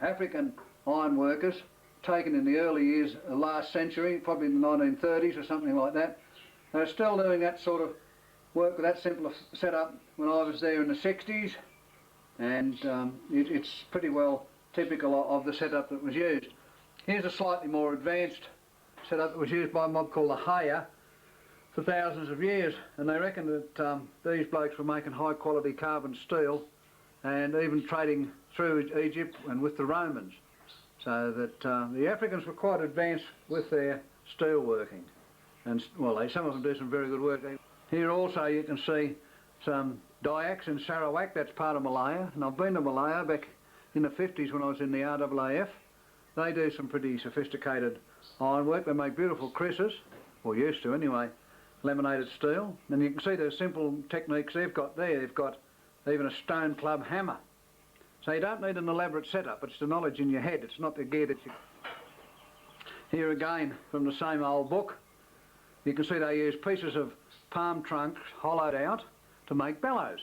African iron workers taken in the early years of last century, probably in the 1930s or something like that. They're still doing that sort of work with that simple setup when I was there in the 60s, and it's pretty well typical of the setup that was used. Here's a slightly more advanced setup that was used by a mob called the Haya for thousands of years, and they reckon that these blokes were making high quality carbon steel and even trading through Egypt and with the Romans, so that the Africans were quite advanced with their steel working, and well, some of them do some very good work. Here also you can see some Dayaks in Sarawak, that's part of Malaya, and I've been to Malaya back in the 50s when I was in the RAAF. They do some pretty sophisticated ironwork. They make beautiful krisses, or used to anyway, laminated steel, and you can see the simple techniques they've got there. They've got even a stone club hammer. So you don't need an elaborate setup, it's the knowledge in your head, it's not the gear that you... Here again, from the same old book, you can see they use pieces of palm trunks hollowed out to make bellows,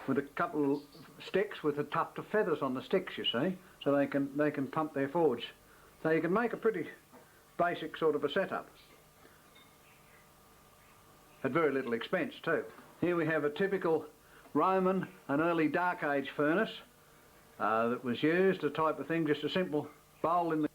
with a couple of sticks with a tuft of feathers on the sticks, you see, so they can pump their forge. So you can make a pretty basic sort of a setup, at very little expense too. Here we have a typical Roman and early Dark Age furnace that was used, a type of thing, just a simple bowl in the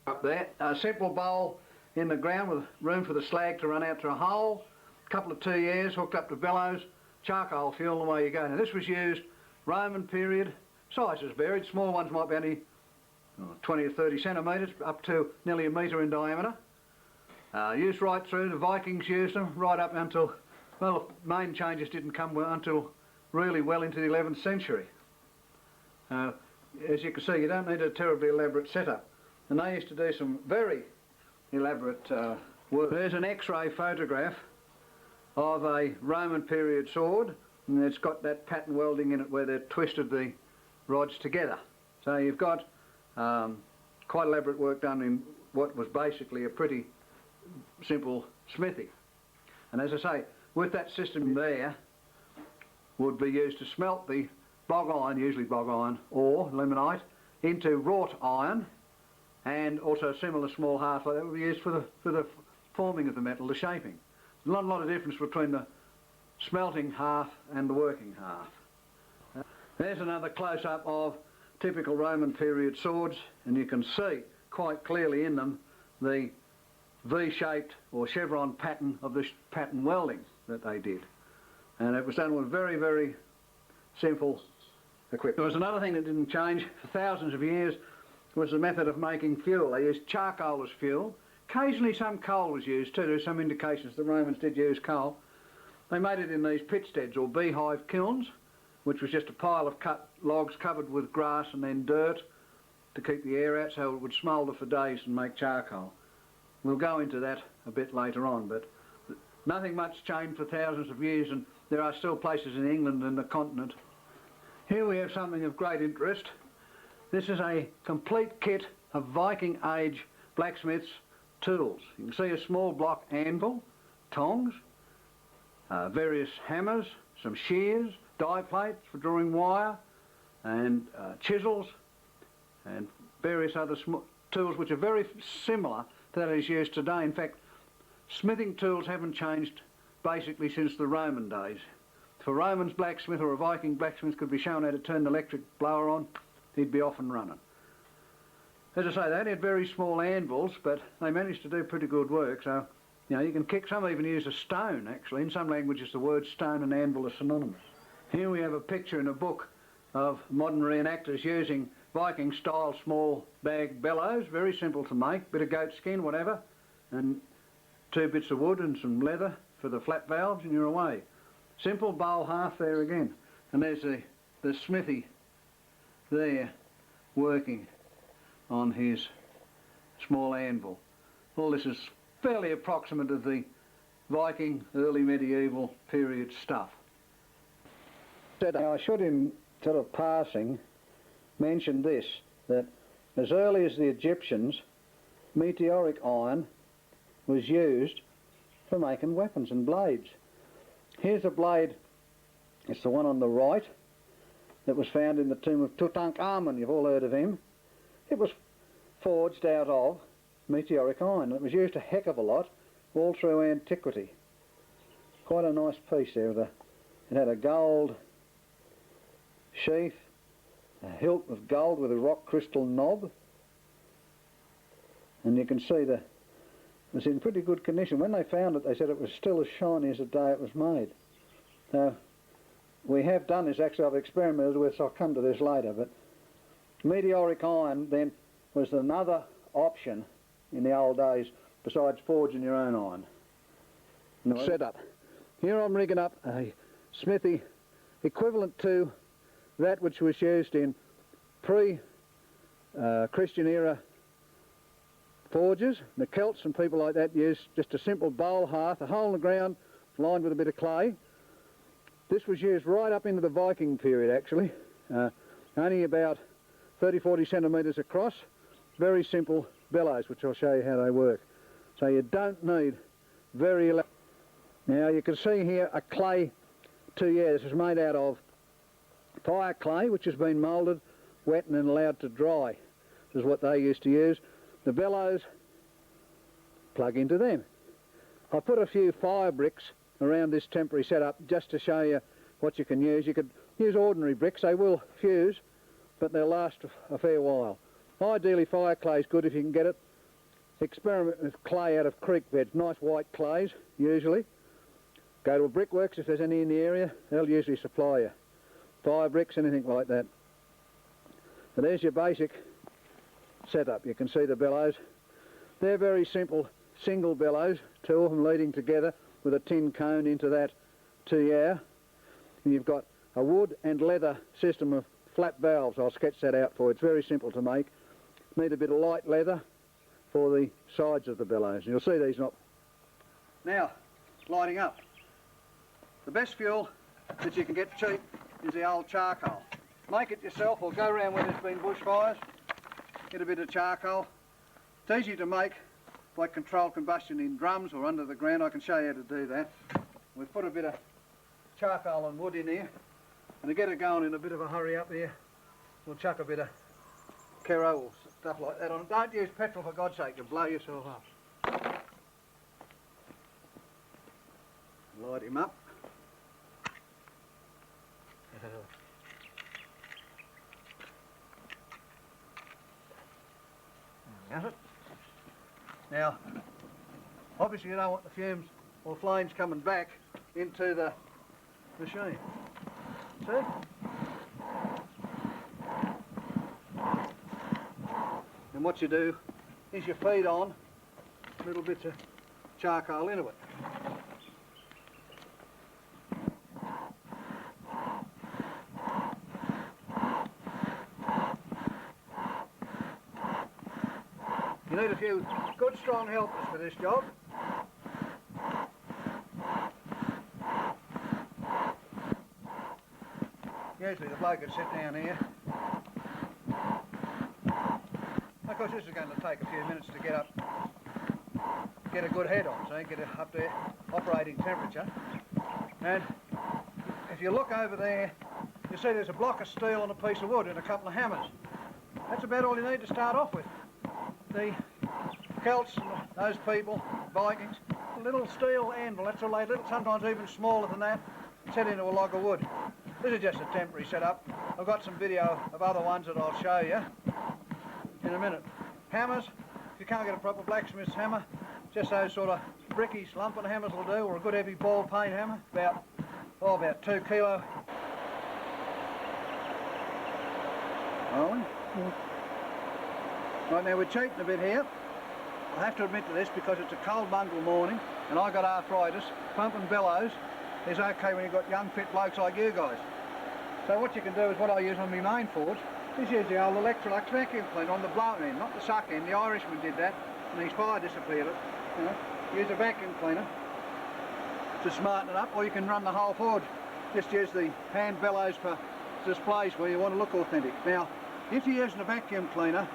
up there, a simple bowl in the ground with room for the slag to run out to a hole, a couple of 2 years hooked up to bellows, charcoal fuel, and away you go. Now this was used Roman period, sizes varied, small ones might be only 20 or 30 centimetres, up to nearly a metre in diameter. Used right through, the Vikings used them right up until, well, main changes didn't come until really well into the 11th century. As you can see, you don't need a terribly elaborate setup, and they used to do some very elaborate work. There's an X-ray photograph of a Roman period sword, and it's got that pattern welding in it where they've twisted the rods together. So you've got quite elaborate work done in what was basically a pretty simple smithy. And as I say, with that system there would be used to smelt the bog iron, usually bog iron or limonite, into wrought iron, and also a similar small hearth like that would be used for the forming of the metal, the shaping. There's not a lot of difference between the smelting half and the working half. There's another close-up of typical Roman period swords, and you can see quite clearly in them the V-shaped or chevron pattern of this pattern welding that they did. And it was done with very, very simple equipment. There was another thing that didn't change for thousands of years, was the method of making fuel. They used charcoal as fuel. Occasionally some coal was used too. There's some indications the Romans did use coal. They made it in these pitsteads or beehive kilns, which was just a pile of cut logs covered with grass and then dirt to keep the air out so it would smoulder for days and make charcoal. We'll go into that a bit later on, but nothing much changed for thousands of years, and there are still places in England and the continent. Here we have something of great interest. This is a complete kit of Viking age blacksmiths' tools. You can see a small block anvil, tongs, various hammers, some shears, die plates for drawing wire, and chisels, and various other tools which are very similar to that is used today. In fact, smithing tools haven't changed basically since the Roman days. If a Roman's blacksmith or a Viking blacksmith could be shown how to turn the electric blower on, he'd be off and running. As I say, they had very small anvils, but they managed to do pretty good work. So, you know, you can kick, some even use a stone actually. In some languages the words stone and anvil are synonymous. Here we have a picture in a book of modern reenactors using Viking style small bag bellows, very simple to make, bit of goat skin, whatever, and 2 bits of wood and some leather for the flap valves, and you're away. Simple bowl half there again. And there's the smithy there working on his small anvil. All this is fairly approximate of the Viking early medieval period stuff. I should, in sort of passing, mention this, that as early as the Egyptians, meteoric iron was used for making weapons and blades. Here's a blade, it's the one on the right, that was found in the tomb of Tutankhamun. You've all heard of him. It was forged out of meteoric iron. It was used a heck of a lot all through antiquity. Quite a nice piece there. It had a gold sheath, a hilt of gold with a rock crystal knob, and you can see it was in pretty good condition. When they found it, they said it was still as shiny as the day it was made. Now, we have done this, actually I've experimented with, so I'll come to this later, but meteoric iron then was another option in the old days besides forging your own iron. Setup. Here I'm rigging up a smithy equivalent to that which was used in pre-Christian era forges. The Celts and people like that used just a simple bowl hearth, a hole in the ground lined with a bit of clay. This was used right up into the Viking period actually, only about 30-40 centimetres across. Very simple bellows, which I'll show you how they work. So you don't need very elaborate. Now you can see here a clay tuyere. This is made out of fire clay, which has been moulded, wet and then allowed to dry. This is what they used to use. The bellows plug into them. I put a few fire bricks around this temporary setup just to show you what you can use. You could use ordinary bricks, they will fuse, but they'll last a fair while. Ideally fire clay is good if you can get it. Experiment with clay out of creek beds, nice white clays usually. Go to a brickworks if there's any in the area, they'll usually supply you. Fire bricks, anything like that. So there's your basic setup. You can see the bellows. They're very simple single bellows, two of them leading together with a tin cone into that tuyere. And you've got a wood and leather system of flap valves. I'll sketch that out for you. It's very simple to make. Need a bit of light leather for the sides of the bellows. You'll see these not. Now, lighting up. The best fuel that you can get cheap is the old charcoal. Make it yourself or go around where there's been bushfires, get a bit of charcoal. It's easy to make by controlled combustion in drums or under the ground. I can show you how to do that. We've put a bit of charcoal and wood in here, and to get it going in a bit of a hurry up here, we'll chuck a bit of kero or stuff like that on. Don't use petrol for God's sake, you'll blow yourself up. Light him up. Got it. Now, obviously you don't want the fumes or flames coming back into the machine. See? And what you do is you feed on little bits of charcoal into it. You need a few good strong helpers for this job. Usually the bloke would sit down here. Of course this is going to take a few minutes to get a good head on, so you get it up to operating temperature. And if you look over there, you see there's a block of steel and a piece of wood and a couple of hammers. That's about all you need to start off with. The Celts and those people, Vikings, a little steel anvil, that's all they did, sometimes even smaller than that, set into a log of wood. This is just a temporary setup. I've got some video of other ones that I'll show you in a minute. Hammers, if you can't get a proper blacksmith's hammer, just those sort of bricky slumping hammers will do, or a good heavy ball paint hammer, about 2 kilo. Rolling. Right, now we're cheating a bit here. I have to admit to this because it's a cold bungle morning and I got arthritis. Pumping bellows is okay when you've got young fit blokes like you guys. So what you can do is what I use on my main forge is use the old Electrolux vacuum cleaner on the blown end, not the suck end. The Irishman did that and his fire disappeared it. You know, use a vacuum cleaner to smarten it up, or you can run the whole forge. Just use the hand bellows for displays where you want to look authentic. Now, if you're using a vacuum cleaner,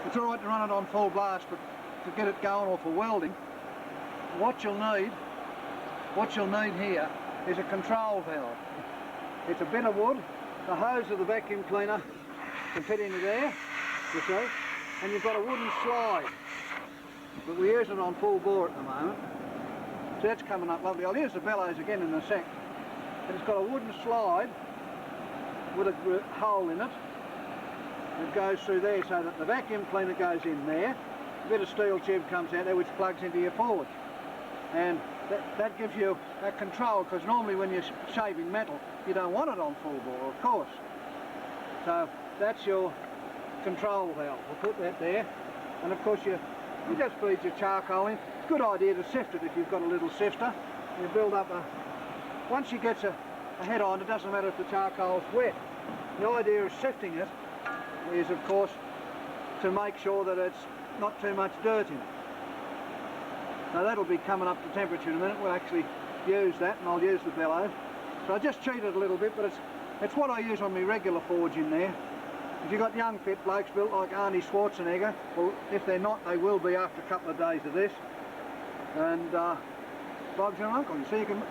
it's all right to run it on full blast, but to get it going or for welding, what you'll need here is a control valve. It's a bit of wood the hose of the vacuum cleaner can fit into there, you see, and you've got a wooden slide. But we use it on full bore at the moment. So that's coming up lovely. I'll use the bellows again in a sec. And it's got a wooden slide with a hole in it. It goes through there so that the vacuum cleaner goes in there. A bit of steel tube comes out there which plugs into your forge. And that gives you that control, because normally when you're shaving metal you don't want it on full bore, of course. So that's your control valve. We'll put that there, and of course you just feed your charcoal in. It's a good idea to sift it if you've got a little sifter. You build up a... Once you get a head on, it doesn't matter if the charcoal's wet. The idea of sifting it is, of course, to make sure that it's not too much dirt in it. Now that'll be coming up to temperature in a minute. We'll actually use that, and I'll use the bellows. So I just cheat it a little bit, but it's what I use on my regular forge in there. If you've got young fit blokes built like Arnie Schwarzenegger, well, if they're not, they will be after a couple of days of this. And Bob's your uncle. You see, you can...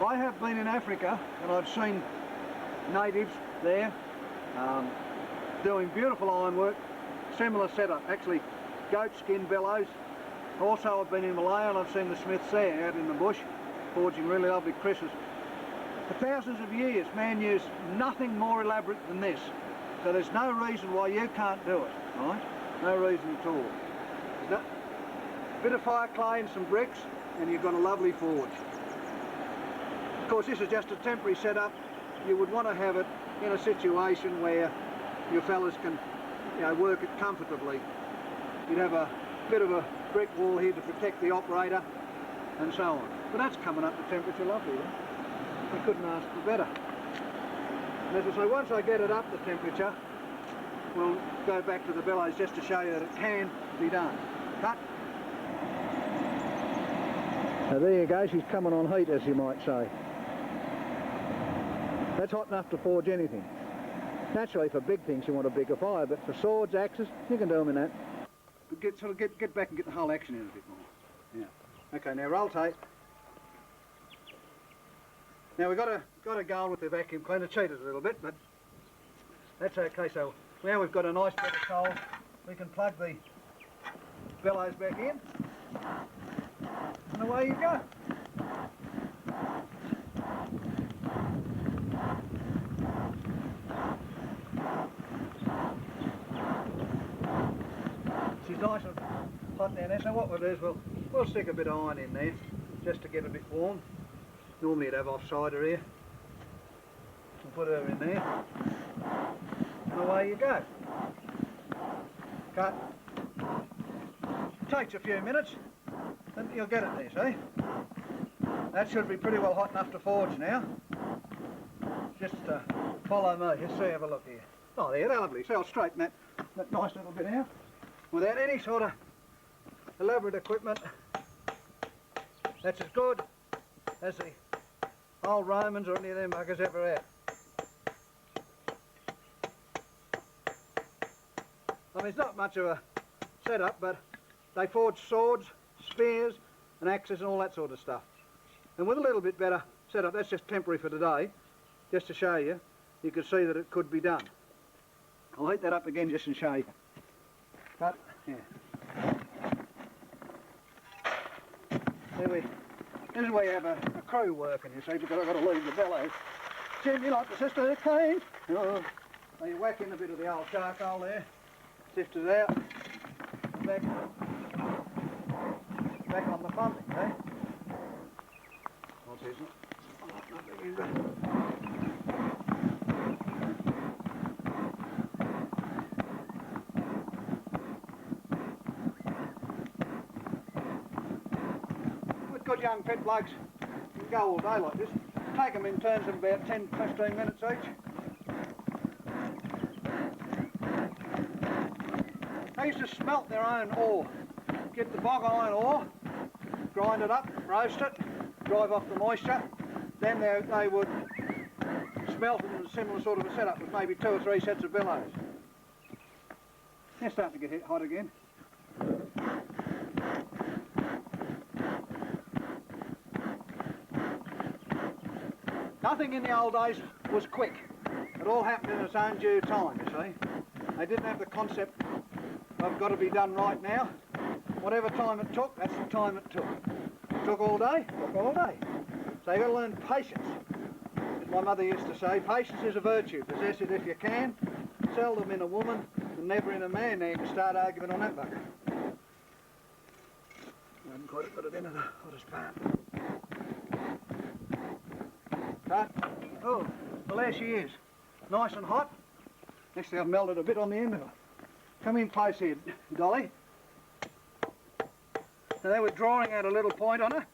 I have been in Africa, and I've seen natives there doing beautiful ironwork, similar setup, actually goat skin bellows. Also I've been in Malaya and I've seen the smiths there out in the bush forging really lovely krisses. For thousands of years man used nothing more elaborate than this, so there's no reason why you can't do it, right? No reason at all. A bit of fire clay and some bricks and you've got a lovely forge. Of course this is just a temporary setup. You would want to have it in a situation where your fellas can, you know, work it comfortably. You'd have a bit of a brick wall here to protect the operator and so on. But that's coming up to temperature lovely, yeah? We couldn't ask for better. And as I say, once I get it up to temperature, we'll go back to the bellows just to show you that it can be done. Cut. Now there you go, she's coming on heat, as you might say. That's hot enough to forge anything. Naturally for big things you want a bigger fire, but for swords, axes, you can do them in that. But get back and get the whole action in a bit more. Yeah. Okay, now roll tape. Now we've got to go on with the vacuum cleaner, cheat it a little bit, but that's okay. So now we've got a nice bit of coal. We can plug the bellows back in, and away you go. She's nice and hot down there, so what we'll do is we'll stick a bit of iron in there just to get a bit warm. Normally you'd have offsider here. We'll put her in there, and away you go. Cut. Takes a few minutes and you'll get it there, see? That should be pretty well hot enough to forge now. Just follow me, just see, have a look here. Oh there, they're lovely. See, I'll straighten that nice little bit out without any sort of elaborate equipment. That's as good as the old Romans or any of them buggers ever had. I mean, it's not much of a setup, but they forged swords, spears and axes and all that sort of stuff. And with a little bit better setup, that's just temporary for today, just to show you, you can see that it could be done. I'll heat that up again just to show you. Cut. Yeah. This is where you have a crew working, you see, because I've got to leave the bellows. Jimmy, like the sister who cleans. Oh. So you whack in a bit of the old charcoal there, sift it out, and back on the pumping, eh? What's this? Good young fit blokes can go all day like this. Take them in turns of about 10-15 minutes each. They used to smelt their own ore. Get the bog iron ore, grind it up, roast it, drive off the moisture. Then they would smelt it in a similar sort of a setup with maybe 2 or 3 sets of bellows. They're starting to get hot again. Nothing in the old days was quick. it all happened in its own due time, you see. They didn't have the concept of got to be done right now. Whatever time it took, that's the time it took. It took all day, took all day. So you've got to learn patience. As my mother used to say, patience is a virtue. Possess it if you can. Seldom in a woman and never in a man. Now you can start argument on that bucket. I haven't quite got it into the hottest part. But, oh, well there she is. Nice and hot. Actually I've melted a bit on the end of her. Come in close here, Dolly. Now they were drawing out a little point on her.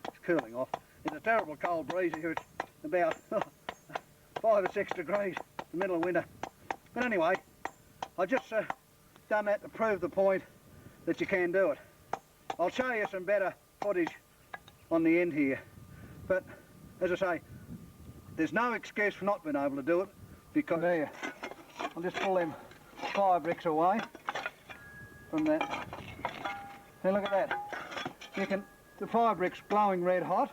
It's cooling off. It's a terrible cold breeze here. It's about 5 or 6 degrees in the middle of winter. But anyway, I just done that to prove the point that you can do it. I'll show you some better footage on the end here. But as I say, there's no excuse for not being able to do it, because there, I'll just pull them fire bricks away from that. Now look at that. You can, the fire brick's glowing red hot.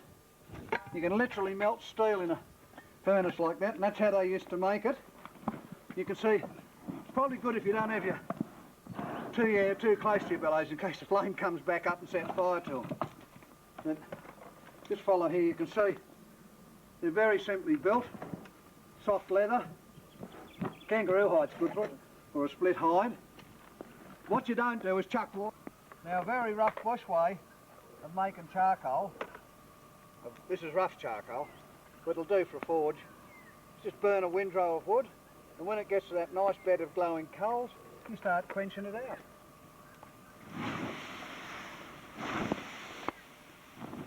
You can literally melt steel in a furnace like that, and that's how they used to make it. You can see, it's probably good if you don't have your too close to your bellows in case the flame comes back up and sets fire to them. And just follow here, you can see they're very simply built. Soft leather. Kangaroo hide's good for it, or a split hide. What you don't do is chuck water. Now a very rough bush way of making charcoal, this is rough charcoal, but it'll do for a forge. Just burn a windrow of wood, and when it gets to that nice bed of glowing coals, you start quenching it out.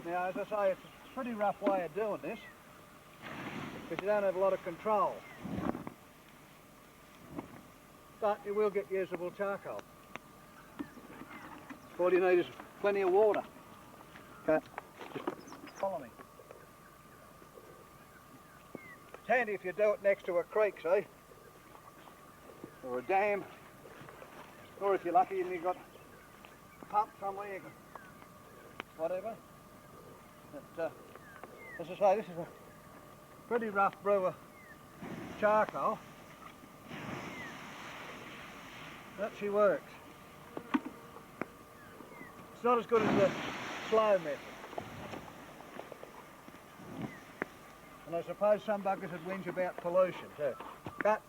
Now as I say, it's a pretty rough way of doing this, because you don't have a lot of control. But you will get usable charcoal. All you need is plenty of water. Okay, just follow me. It's handy if you do it next to a creek, see? Or a dam. Or if you're lucky and you've got a pump somewhere, you can, whatever. But, as I say, this is a pretty rough brew of charcoal. But she works. It's not as good as the slow method. And I suppose some buggers would whinge about pollution too. But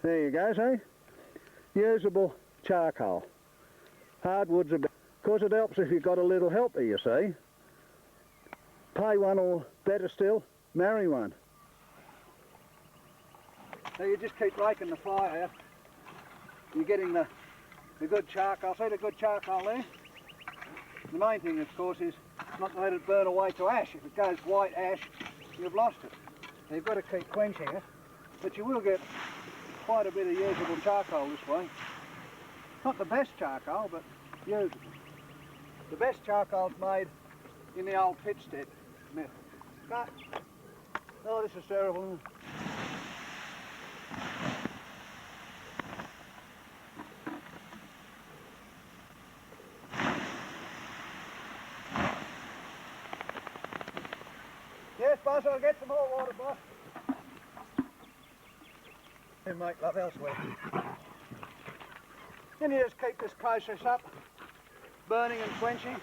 there you go, see? Usable charcoal. Hardwood's a bit. Of course it helps if you've got a little helper, you see. Pay one, or better still, marry one. So you just keep raking the fire out. You're getting the good charcoal. See the good charcoal there? The main thing, of course, is not to let it burn away to ash. If it goes white ash, you've lost it. So you've got to keep quenching it, but you will get quite a bit of usable charcoal this way. Not the best charcoal, but usable. The best charcoal's made in the old pit stead method. But, oh, this is terrible, isn't it? Yes, boss, I'll get some more water, boss. And make love elsewhere. Then you just keep this process up, burning and quenching.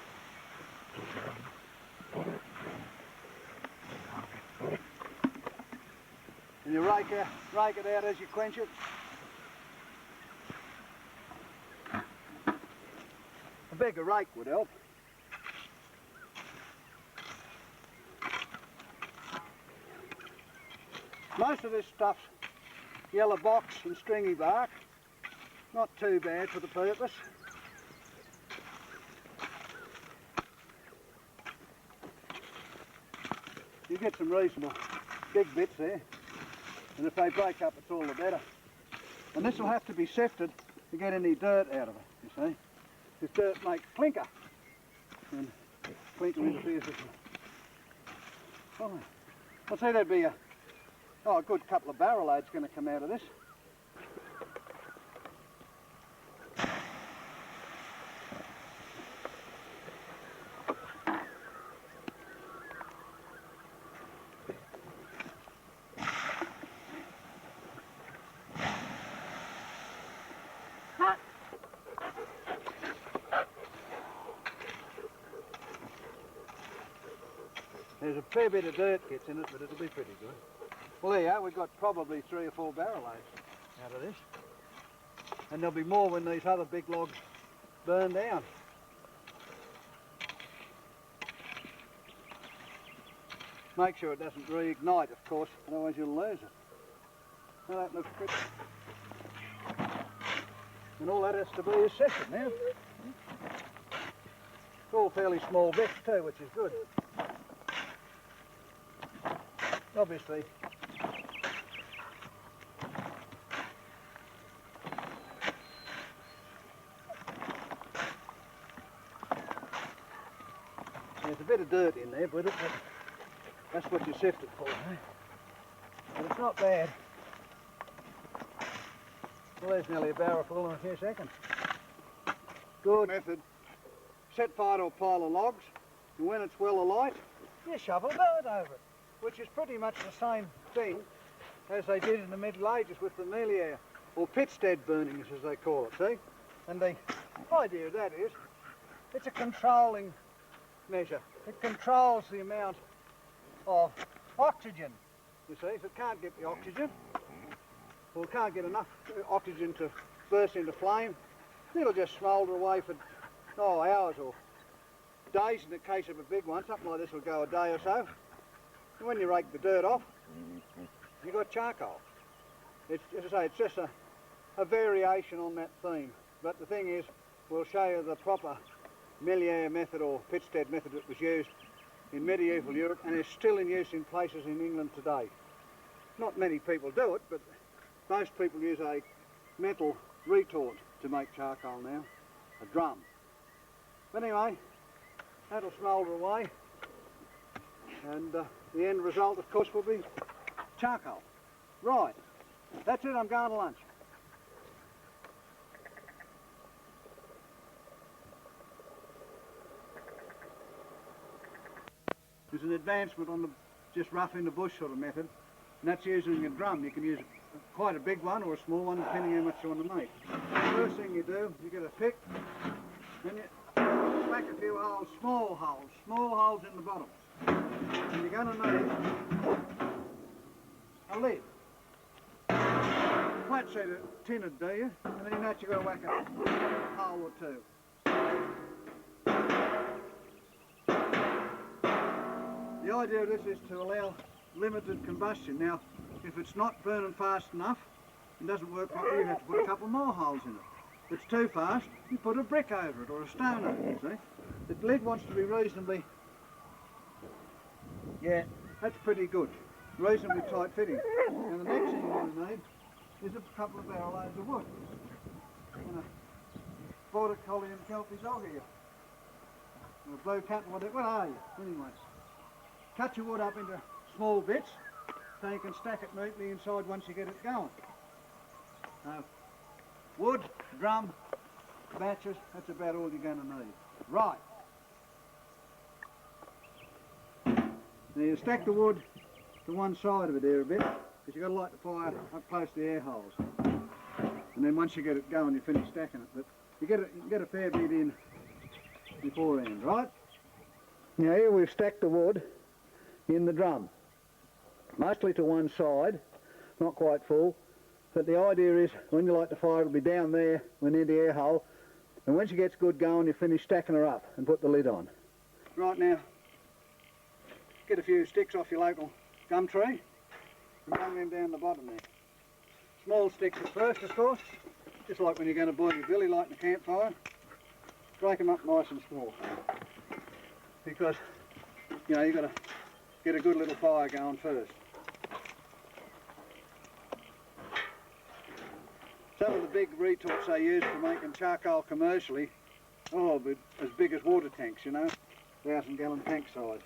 And you rake it out as you quench it. A bigger rake would help. Most of this stuff's yellow box and stringy bark. Not too bad for the purpose. You get some reasonable big bits there, and if they break up, it's all the better. And this will have to be sifted to get any dirt out of it, you see. This dirt makes clinker, and clinker interferes with it. Oh, I'd say there'd be a good couple of barrel loads going to come out of this. There's a fair bit of dirt gets in it, but it'll be pretty good. Well, there you are. We've got probably 3 or 4 barrel loads out of this. And there'll be more when these other big logs burn down. Make sure it doesn't reignite, of course, otherwise you'll lose it. Now that looks good. And all that has to be is second now. It's all fairly small bits too, which is good. Obviously, there's a bit of dirt in there, but that's what you sift it for, eh? But it's not bad. Well, there's nearly a barrel full in a few seconds. Good method. Set fire to a pile of logs, and when it's well alight, you shovel dirt over it, which is pretty much the same thing as they did in the Middle Ages with the meliere, or pitstead burnings as they call it, see? And the idea of that is, it's a controlling measure. It controls the amount of oxygen, you see. If it can't get the oxygen, or can't get enough oxygen to burst into flame, it'll just smoulder away for hours or days in the case of a big one. Something like this will go a day or so. And when you rake the dirt off, you've got charcoal. It's, as I say, it's just a variation on that theme. But the thing is, we'll show you the proper meliere method or pitstead method that was used in medieval Europe and is still in use in places in England today. Not many people do it, but most people use a metal retort to make charcoal now, a drum. But anyway, that'll smoulder away, and the end result, of course, will be charcoal. Right, that's it, I'm going to lunch. There's an advancement on the just roughing the bush sort of method, and that's using a drum. You can use quite a big one or a small one, depending how much you want to make. First thing you do, you get a pick, then you whack a few holes, small holes in the bottom. And you're going to need a lid. Flat sheet of tin would do you, and then in that you've got to whack a hole or two. The idea of this is to allow limited combustion. Now, if it's not burning fast enough, it doesn't work properly, you have to put a couple more holes in it. If it's too fast, you put a brick over it or a stone over it, see? The lid wants to be reasonably, yeah, that's pretty good. Reasonably tight fitting. And the next thing you're going to need is a couple of barrel loads of wood. And a border collie and kelpie dog here. Or a blue cat, whatever, what are you? Anyway, cut your wood up into small bits so you can stack it neatly inside once you get it going. Wood, drum, matches, that's about all you're going to need. Right. Now you stack the wood to one side of it there a bit, because you've got to light the fire up close to the air holes. And then once you get it going, you finish stacking it. But you get a fair bit in beforehand, right? Now here we've stacked the wood in the drum, mostly to one side, not quite full. But the idea is, when you light the fire, it'll be down there, we're near the air hole, and when she gets good going, you finish stacking her up and put the lid on. Right now, get a few sticks off your local gum tree and hang them down the bottom there. Small sticks at first, of course, just like when you're going to boil your billy lighting a campfire. Break them up nice and small, because, you know, you've got to get a good little fire going first. Some of the big retorts they use for making charcoal commercially, but as big as water tanks, you know, 1,000-gallon tank size.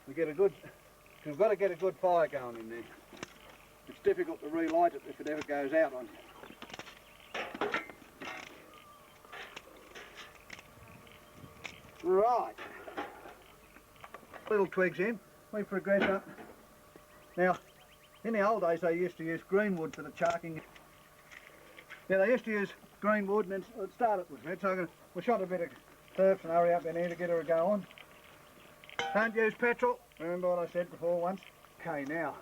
We've got to get a good fire going in there. It's difficult to relight it if it ever goes out on you. Right. Little twigs in, we progress up. Now, in the old days they used to use green wood for the charking. Yeah, they used to use green wood, and then it started with red, so we shot a bit of surfs and hurry up in here to get her going. Don't use petrol. Remember what I said before once? Okay, now,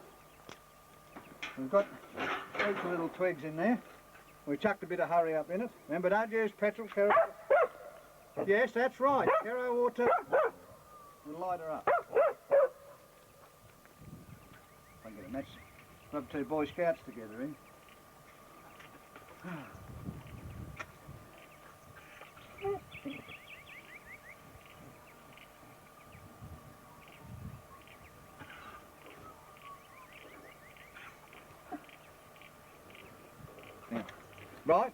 we've got heaps of little twigs in there. We chucked a bit of hurry up in it. Remember, don't use petrol, Kero. Yes, that's right. Kero ought to. We'll light her up. I get a match. Rub two Boy Scouts together, eh? Yeah. Right.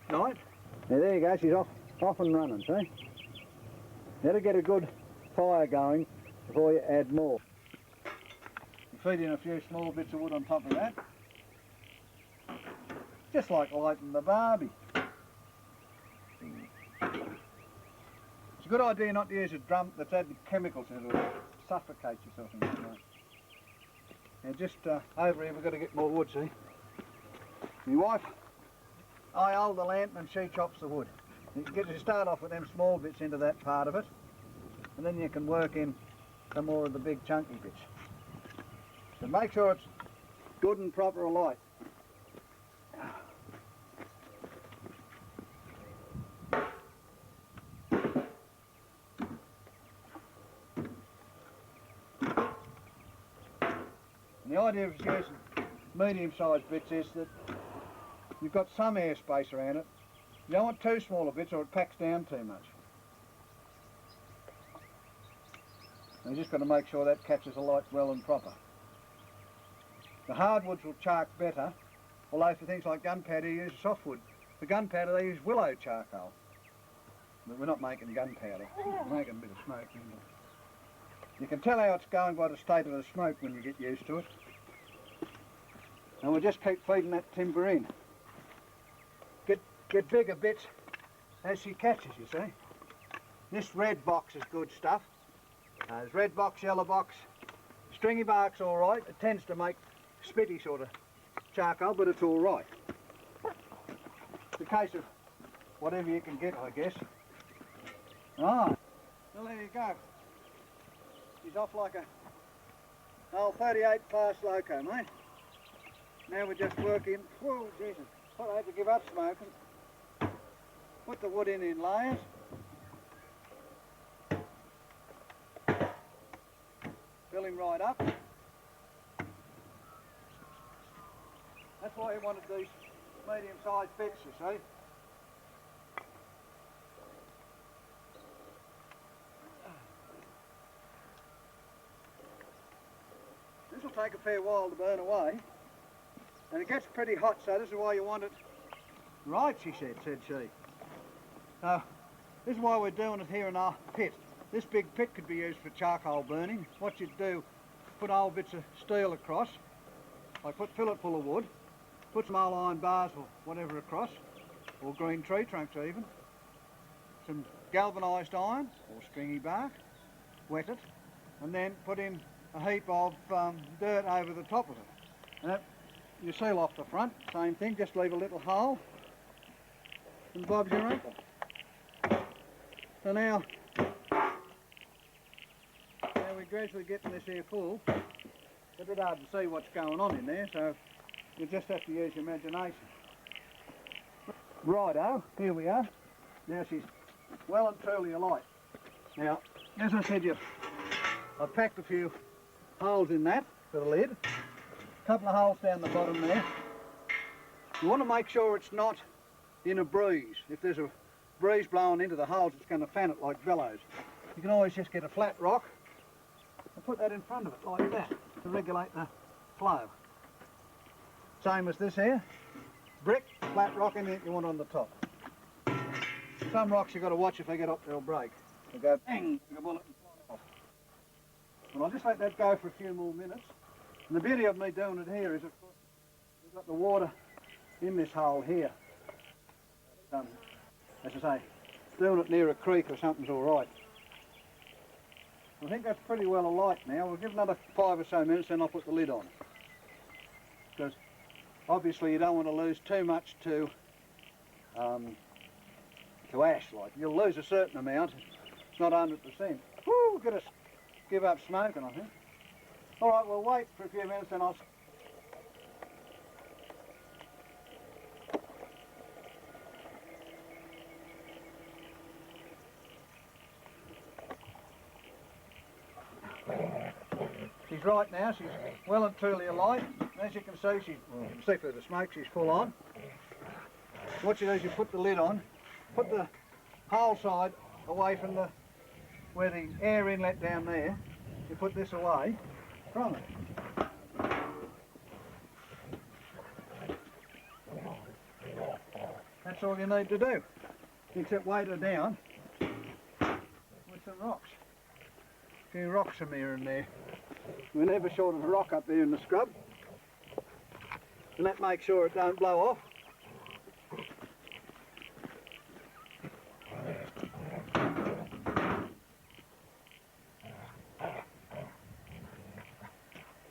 Right. Now there you go, she's off and running, see? Better get a good fire going before you add more. You feed in a few small bits of wood on top of that. Just like lighting the barbie. It's a good idea not to use a drum that's added chemicals in it or suffocate yourself in that way. Now just over here we've got to get more wood, see? My wife, I hold the lantern and she chops the wood. You start off with them small bits into that part of it, and then you can work in some more of the big chunky bits. But make sure it's good and proper alight. And the idea of using medium-sized bits is that you've got some airspace around it. You don't want too small a bits or it packs down too much. And you just got to make sure that catches the light well and proper. The hardwoods will chark better, although for things like gunpowder you use softwood. For gunpowder they use willow charcoal. But we're not making gunpowder, we're making a bit of smoke. You can tell how it's going by the state of the smoke when you get used to it. And we'll just keep feeding that timber in. Get bigger bits as she catches, you see. This red box is good stuff. There's red box, yellow box. Stringy bark's all right. It tends to make spitty sort of charcoal, but it's all right. It's a case of whatever you can get, I guess. Ah, well there you go. She's off like a old 38 fast loco, mate. Now we're just working. Whoa, Jesus! Thought I had to give up smoking. Put the wood in layers. Fill him right up. That's why you wanted these medium-sized bits, you see. This will take a fair while to burn away. And it gets pretty hot, so this is why you want it. Right, she said she. So, this is why we're doing it here in our pit. This big pit could be used for charcoal burning. What you'd do, put old bits of steel across, like fill it full of wood, put some old iron bars or whatever across, or green tree trunks even, some galvanised iron or stringy bark, wet it, and then put in a heap of dirt over the top of it. And that, you seal off the front, same thing, just leave a little hole, and bob's your uncle. So now we're gradually getting this here full. It's a bit hard to see what's going on in there, so you just have to use your imagination. Righto, here we are. Now she's well and truly alight. Now, as I said, I've packed a few holes in that for the lid. A couple of holes down the bottom there. You want to make sure it's not in a breeze. If there's a breeze blowing into the holes, it's going to fan it like bellows. You can always just get a flat rock and put that in front of it like that to regulate the flow. Same as this here. Brick, flat rock, anything you want on the top. Some rocks you've got to watch if they get up, they'll break. They'll go bang, like a bullet and fly off. Well, I'll just let that go for a few more minutes. And the beauty of me doing it here is, of course, we've got the water in this hole here. As I say, doing it near a creek or something's all right. I think that's pretty well alight now. We'll give another 5 or so minutes, then I'll put the lid on. Because obviously you don't want to lose too much to to ash, like. You'll lose a certain amount, not 100%. Woo, get us give up smoking, I think. All right, we'll wait for a few minutes and I'll... She's right now, she's well and truly alight. As you can see, she's, well, you can see through the smoke, she's full on. What you do is you put the lid on, put the whole side away from the, where the air inlet down there, you put this away from it. That's all you need to do, except weight her down with some rocks. A few rocks from here and there. We're never short of a rock up there in the scrub. And that makes sure it don't blow off.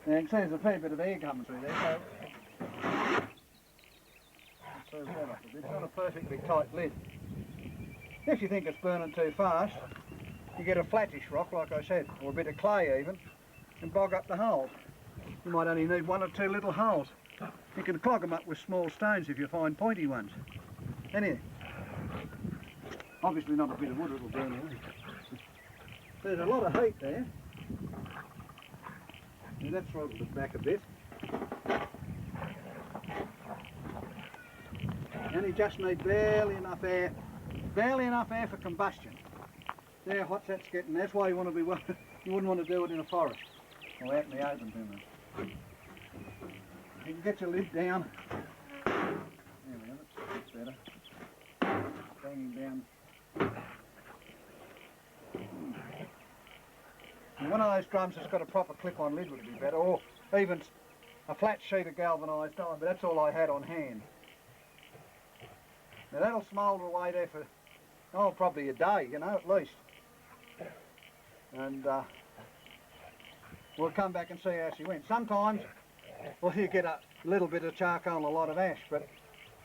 Now you can see there's a fair bit of air coming through there, so that up a bit. It's not a perfectly tight lid. If you think it's burning too fast, you get a flattish rock, like I said, or a bit of clay even, and bog up the holes. You might only need 1 or 2 little holes. You can clog them up with small stones if you find pointy ones. Anyway, obviously not a bit of wood, it'll burn away. There's a lot of heat there. And that's throttled it back a bit. And you just need barely enough air for combustion. See how hot that's getting. That's why you want to be, you wouldn't want to do it in a forest or out in the open too much. You can get your lid down. There we are, that's better. Banging down. And one of those drums that's got a proper clip-on lid would be better, or even a flat sheet of galvanised iron, but that's all I had on hand. Now that'll smoulder away there for, oh, probably a day, you know, at least. And we'll come back and see how she went. Sometimes, well, you get a little bit of charcoal and a lot of ash, but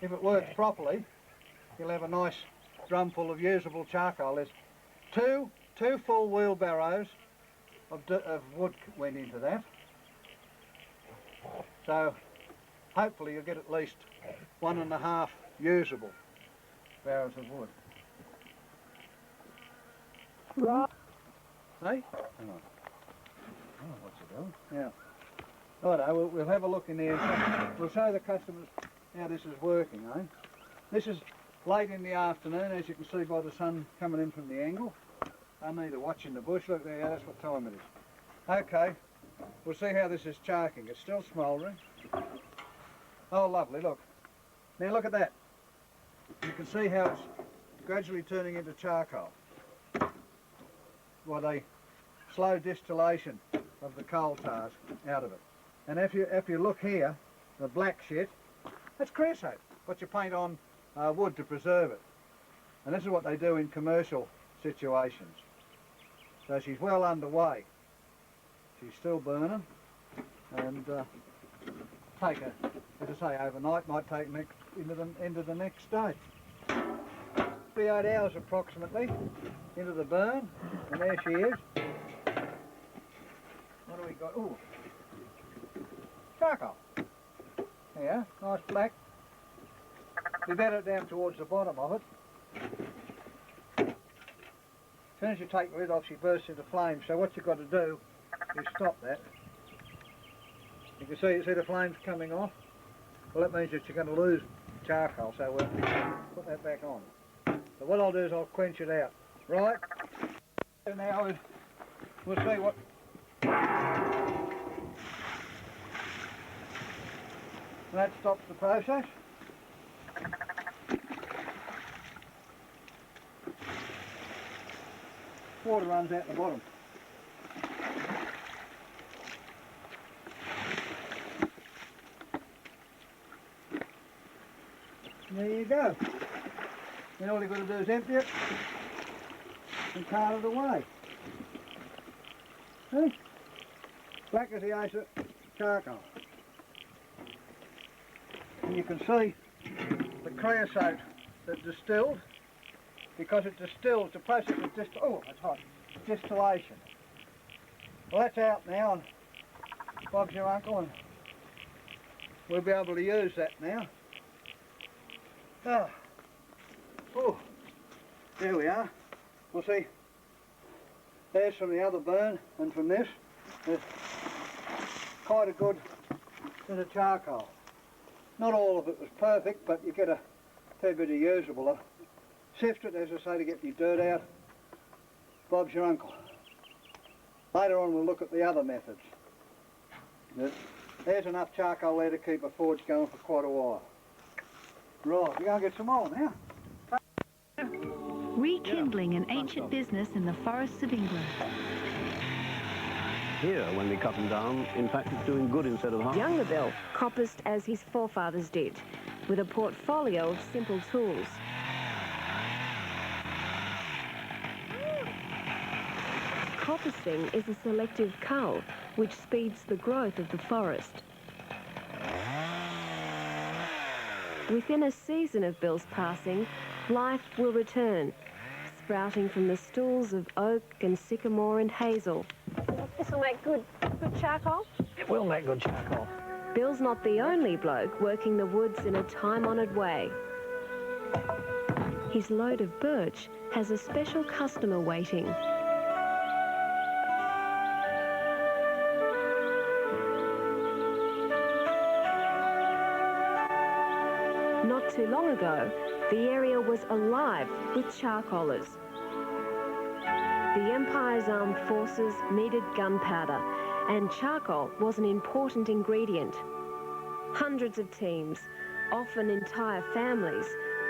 if it works properly, you'll have a nice drum full of usable charcoal. There's two full wheelbarrows of wood went into that. So hopefully you'll get at least 1.5 usable barrels of wood. Right. See? Hang on. Oh, what's it doing? Yeah. Righto, we'll have a look in there. We'll show the customers how this is working, eh? This is late in the afternoon, as you can see by the sun coming in from the angle. I need to watch in the bush. Look there, that's what time it is. Okay, we'll see how this is charking. It's still smouldering. Oh, lovely, look. Now look at that. You can see how it's gradually turning into charcoal. By the slow distillation of the coal tars out of it. And if you look here, the black shit, that's creosote, what you paint on wood to preserve it. And this is what they do in commercial situations. So she's well underway. She's still burning, and take her, as I say, overnight, might take into the next day. 3 8 hours approximately into the burn, and there she is. What do we got? Ooh, charcoal. Yeah, nice black. Be better down towards the bottom of it. As soon as you take the lid off, she bursts into flames. So what you've got to do is stop that. You can see the flames coming off. Well, that means that you're going to lose charcoal. So we'll put that back on. So what I'll do is I'll quench it out. Right? And now we'll see what. That stops the process. Water runs out the bottom. There you go. Then all you've got to do is empty it and cart it away. See? Black as the ice of charcoal. And you can see the creosote that distilled because it distills, the process of distillation. Well, that's out now, and Bob's your uncle, and we'll be able to use that now. Oh, there we are. We'll see. There's from the other burn, and from this, there's quite a good bit of charcoal. Not all of it was perfect, but you get a fair bit of usable. I sift it, as I say, to get the dirt out. Bob's your uncle. Later on we'll look at the other methods. There's enough charcoal there to keep a forge going for quite a while. Right, we're going to get some more now. Rekindling an ancient business in the forests of England. Here, when we cut them down, in fact, it's doing good instead of harm. Younger Bill coppiced as his forefathers did, with a portfolio of simple tools. Coppicing is a selective cull which speeds the growth of the forest. Within a season of Bill's passing, life will return, sprouting from the stools of oak and sycamore and hazel. This will make good charcoal? It will make good charcoal. Bill's not the only bloke working the woods in a time-honoured way. His load of birch has a special customer waiting. Not too long ago, the area was alive with charcoalers. The Empire's armed forces needed gunpowder, and charcoal was an important ingredient. Hundreds of teams, often entire families,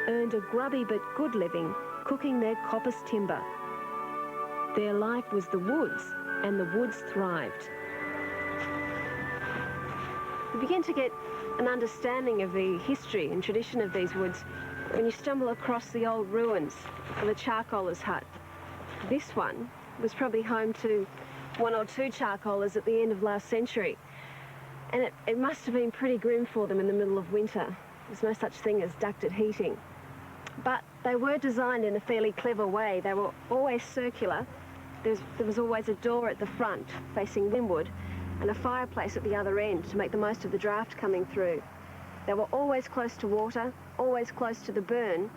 earned a grubby but good living cooking their coppice timber. Their life was the woods, and the woods thrived. You begin to get an understanding of the history and tradition of these woods when you stumble across the old ruins of a charcoaler's hut. This one was probably home to one or two charcoalers at the end of last century. And it must have been pretty grim for them in the middle of winter. There's no such thing as ducted heating. But they were designed in a fairly clever way. They were always circular. There was always a door at the front facing windward and a fireplace at the other end to make the most of the draft coming through. They were always close to water, always close to the burn,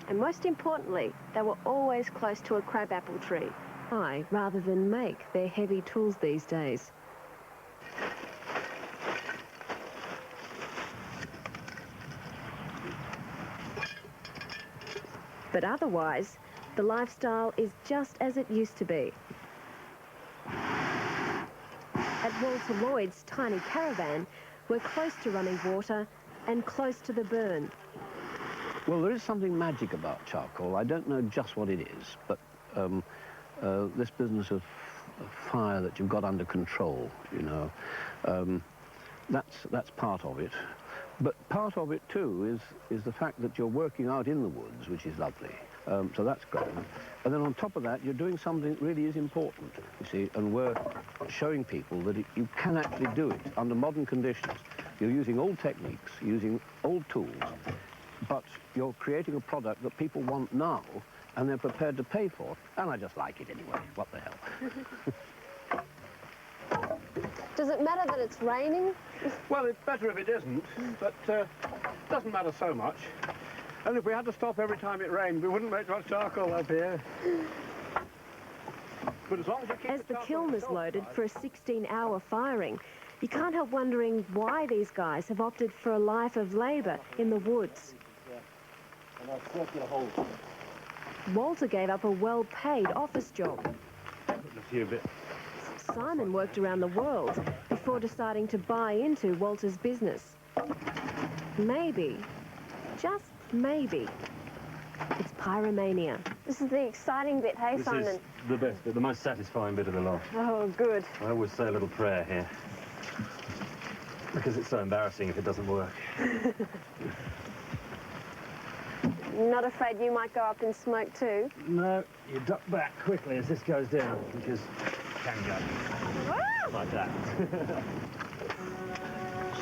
and most importantly, they were always close to a crabapple tree. Rather than make their heavy tools these days. But otherwise, the lifestyle is just as it used to be. At Walter Lloyd's tiny caravan, we're close to running water and close to the burn. Well, there is something magic about charcoal. I don't know just what it is, but this business of fire that you've got under control, you know, that's part of it. But part of it, too, is the fact that you're working out in the woods, which is lovely. So that's gone. And then on top of that, you're doing something that really is important, you see, and we're showing people that you can actually do it under modern conditions. You're using old techniques, using old tools, but you're creating a product that people want now, and they're prepared to pay for. And I just like it anyway. What the hell? Does it matter that it's raining? Well, it's better if it isn't, but doesn't matter so much. And if we had to stop every time it rained, we wouldn't make much charcoal up here. But as long as you keep As the kiln is loaded for a 16-hour firing, you can't help wondering why these guys have opted for a life of labour in the woods. Walter gave up a well-paid office job. Simon worked around the world before deciding to buy into Walter's business. Maybe, just maybe, it's pyromania. This is the exciting bit, hey, Simon? This is the best bit, the most satisfying bit of the lot. Oh, good. I always say a little prayer here, because it's so embarrassing if it doesn't work. Not afraid you might go up in smoke too? No, you duck back quickly as this goes down, because it can go. Like that.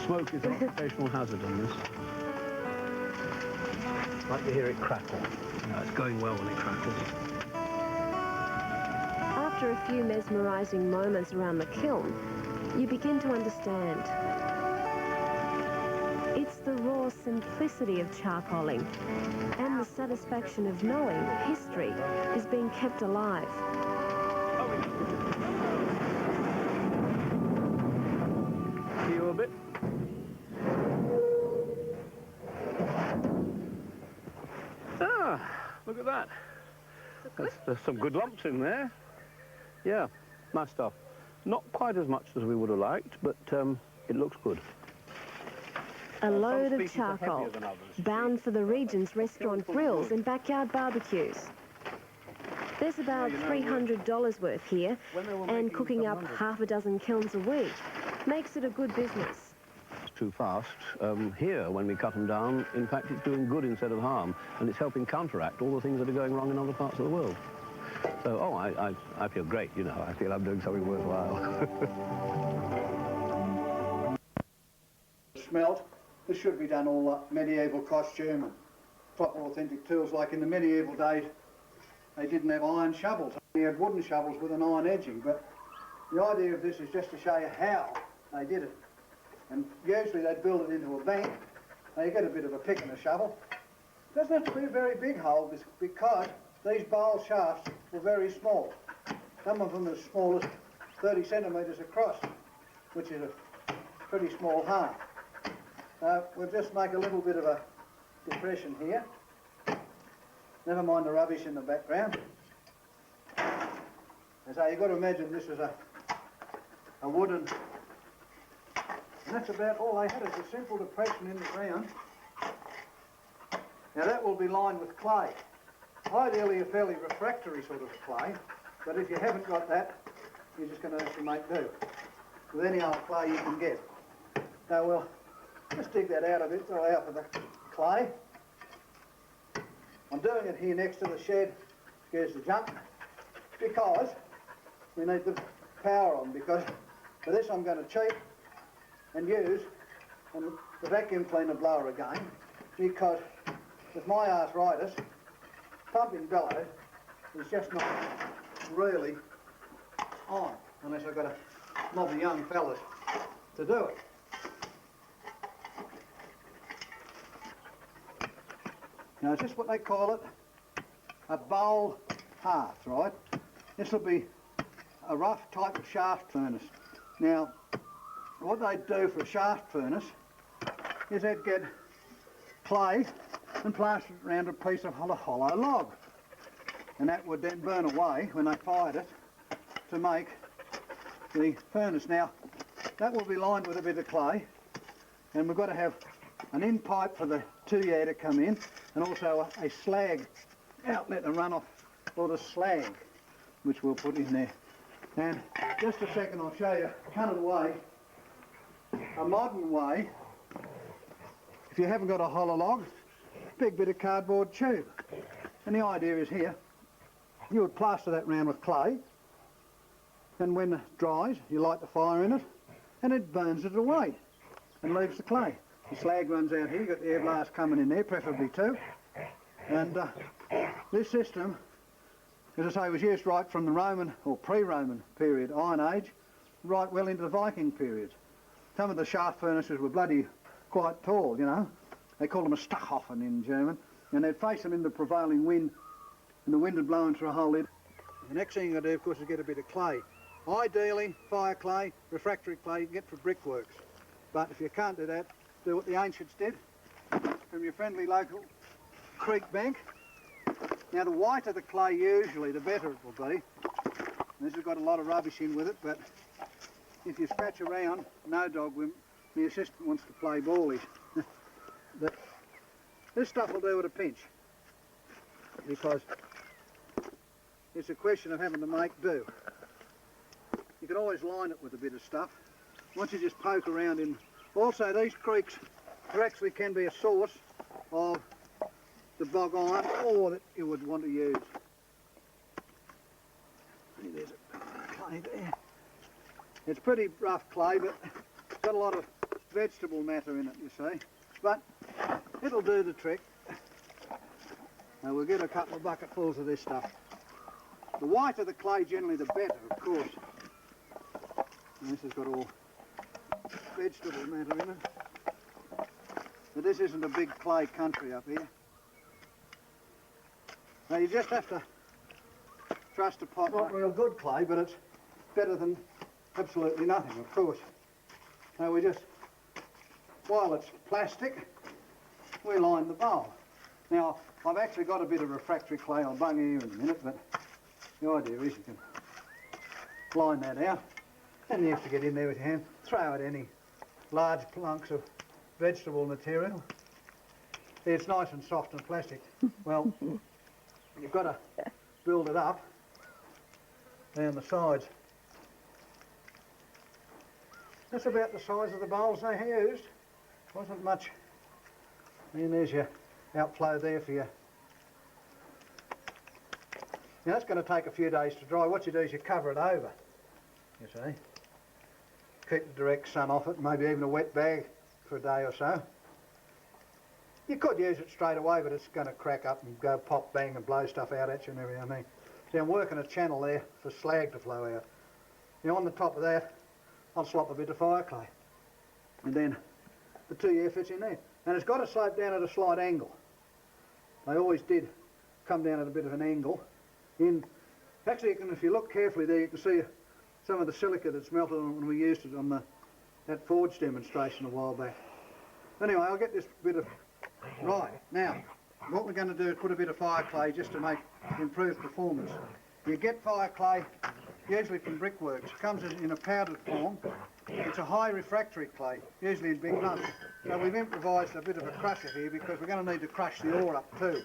Smoke is an occupational hazard on this. Like to hear it crackle. No, it's going well when it crackles. After a few mesmerising moments around the kiln, you begin to understand. It's the raw simplicity of charcoaling and the satisfaction of knowing history is being kept alive. See you a bit. Ah, look at that. There's some good lumps in there. Yeah, nice stuff. Not quite as much as we would have liked, but it looks good. A load of charcoal, bound for the region's restaurant grills and backyard barbecues. There's about $300 worth here, and cooking up half a dozen kilns a week makes it a good business. It's too fast. Here, when we cut them down, in fact, it's doing good instead of harm, and it's helping counteract all the things that are going wrong in other parts of the world. So, I feel great, you know. I feel I'm doing something worthwhile. Smelt. This should be done all medieval costume and proper authentic tools. Like in the medieval days, they didn't have iron shovels. They had wooden shovels with an iron edging. But the idea of this is just to show you how they did it. And usually they'd build it into a bank. Now you get a bit of a pick and a shovel. It doesn't have to be a very big hole because these bowl shafts were very small. Some of them as small as 30 centimetres across, which is a pretty small hole. We'll just make a little bit of a depression here. Never mind the rubbish in the background. So you've got to imagine this is a wooden, and that's about all they had is a simple depression in the ground. Now that will be lined with clay. Ideally a fairly refractory sort of clay, but if you haven't got that, you're just going to have to make do with any old clay you can get. Now we'll just dig that out a bit, throw out for the clay. I'm doing it here next to the shed, scares the junk, because we need the power on, because for this I'm going to cheat and use the vacuum cleaner blower again, because with my arthritis, pumping bellows is just not really on, unless I've got a mob of young fellas to do it. Now, is this what they call it? A bowl hearth, right? This will be a rough type of shaft furnace. Now, what they'd do for a shaft furnace is they'd get clay and plaster it around a piece of hollow log. And that would then burn away when they fired it to make the furnace. Now, that will be lined with a bit of clay, and we've got to have an in pipe for the 2-yaw to come in, and also a slag outlet and run off for the slag, which we'll put in there. And just a second, I'll show you a cunning way, a modern way. If you haven't got a hollow log, big bit of cardboard tube. And the idea is here, you would plaster that round with clay, and when it dries, you light the fire in it, and it burns it away and leaves the clay. The slag runs out here, you've got the air blast coming in there, preferably two. And this system, as I say, was used right from the Roman or pre-Roman period, Iron Age, right well into the Viking period. Some of the shaft furnaces were bloody quite tall, you know. They call them a Stachhofen in German, and they'd face them in the prevailing wind, and the wind would blow through a hole in. The next thing you've got to do, of course, is get a bit of clay. Ideally, fire clay, refractory clay you can get for brickworks. But if you can't do that, do what the ancients did from your friendly local creek bank. Now, the whiter the clay usually, the better it will be. This has got a lot of rubbish in with it, but if you scratch around, no dog, the assistant wants to play ballies. But this stuff will do at a pinch, because it's a question of having to make do. You can always line it with a bit of stuff. Once you just poke around in. Also, these creeks, there actually can be a source of the bog iron ore that you would want to use. There's a clay there. It's pretty rough clay, but it's got a lot of vegetable matter in it, you see. But it'll do the trick. Now we'll get a couple of bucketfuls of this stuff. The whiter the clay, generally the better, of course. And this has got all vegetable matter in it. But this isn't a big clay country up here. Now you just have to trust a pot. Not real good clay, but it's better than absolutely nothing, of course. Now we just, while it's plastic, we line the bowl. Now, I've actually got a bit of refractory clay. I'll bung you in a minute, but the idea is you can line that out, and you have to get in there with your hand, throw out any large plunks of vegetable material. It's nice and soft and plastic. Well, you've got to build it up down the sides. That's about the size of the bowls they used. Wasn't much. And there's your outflow there for you. Now that's going to take a few days to dry. What you do is you cover it over, you see. Keep the direct sun off it, maybe even a wet bag for a day or so. You could use it straight away, but it's going to crack up and go pop, bang, and blow stuff out at you and everything. I mean, see, I'm working a channel there for slag to flow out. Now on the top of that, I'll slop a bit of fire clay. And then the 2-year fits in there. And it's got to slope down at a slight angle. They always did come down at a bit of an angle. Actually, if you look carefully there, you can see some of the silica that's melted when we used it on that forge demonstration a while back. Anyway, I'll get this bit of... Right, now, what we're going to do is put a bit of fire clay just to improve performance. You get fire clay usually from brickworks. It comes in a powdered form. It's a high refractory clay, usually in big lumps. So we've improvised a bit of a crusher here because we're going to need to crush the ore up too.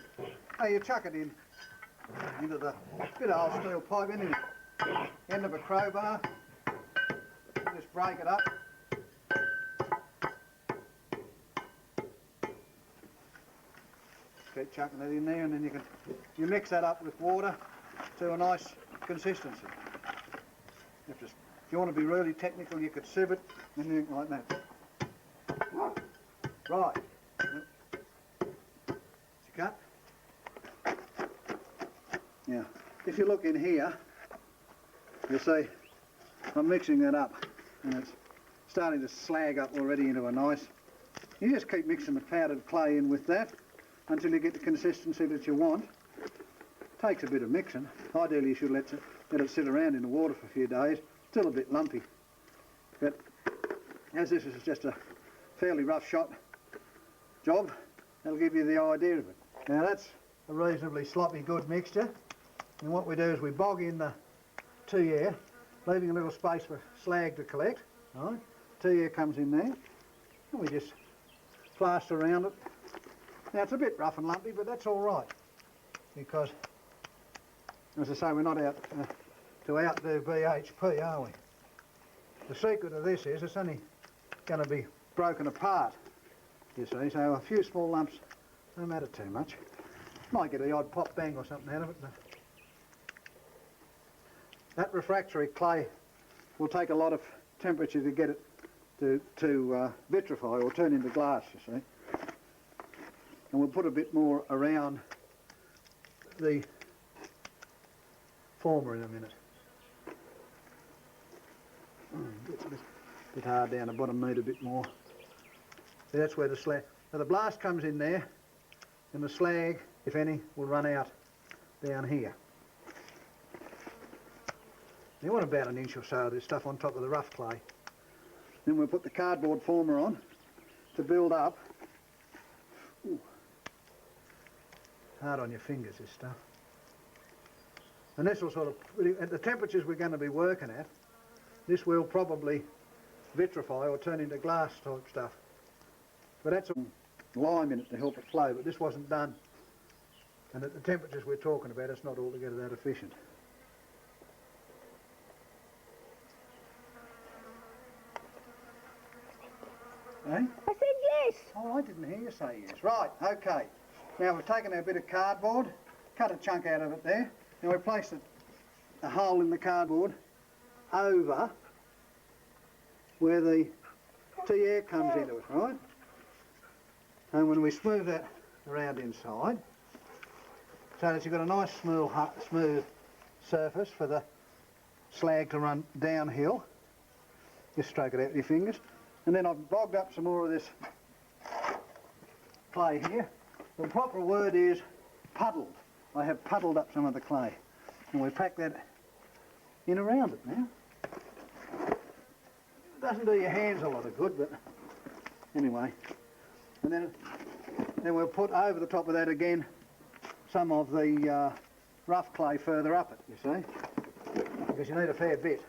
Now you chuck it into the bit of old steel pipe, into the end of a crowbar. Just break it up. Keep chucking that in there, and then you mix that up with water to a nice consistency. If you want to be really technical, you could sieve it, anything like that. Right. It's cut. Now, if you look in here, you'll see I'm mixing that up, and it's starting to slag up already into a nice... You just keep mixing the powdered clay in with that until you get the consistency that you want. Takes a bit of mixing. Ideally you should let it sit around in the water for a few days. Still a bit lumpy. But as this is just a fairly rough shot job, that'll give you the idea of it. Now that's a reasonably sloppy good mixture. And what we do is we bog in the 2-year, leaving a little space for slag to collect. Right? 2-year comes in there, and we just plaster around it. Now it's a bit rough and lumpy, but that's all right, because, as I say, we're not out to outdo BHP, are we? The secret of this is it's only going to be broken apart, you see, so a few small lumps don't matter too much. Might get the odd pop bang or something out of it. But that refractory clay will take a lot of temperature to get it to vitrify or turn into glass, you see. And we'll put a bit more around the former in a minute. It's a bit hard down the bottom, need a bit more. See, that's where the slag... Now the blast comes in there, and the slag, if any, will run out down here. You want about 1 inch or so of this stuff on top of the rough clay. Then we'll put the cardboard former on to build up. Ooh. Hard on your fingers, this stuff. And this will sort of, at the temperatures we're going to be working at, this will probably vitrify or turn into glass type stuff. But that's a lime in it to help it flow, but this wasn't done. And at the temperatures we're talking about, it's not altogether that efficient. Eh? I said yes. Oh, I didn't hear you say yes. Right, okay. Now we've taken our bit of cardboard, cut a chunk out of it there. Now we place a hole in the cardboard over where the air comes into it, right? And when we smooth that around inside, so that you've got a nice smooth surface for the slag to run downhill. Just stroke it out with your fingers. And then I've bogged up some more of this clay here. The proper word is puddled. I have puddled up some of the clay. And we pack that in around it now. It doesn't do your hands a lot of good, but anyway. And then we'll put over the top of that again some of the rough clay further up it, you see, because you need a fair bit.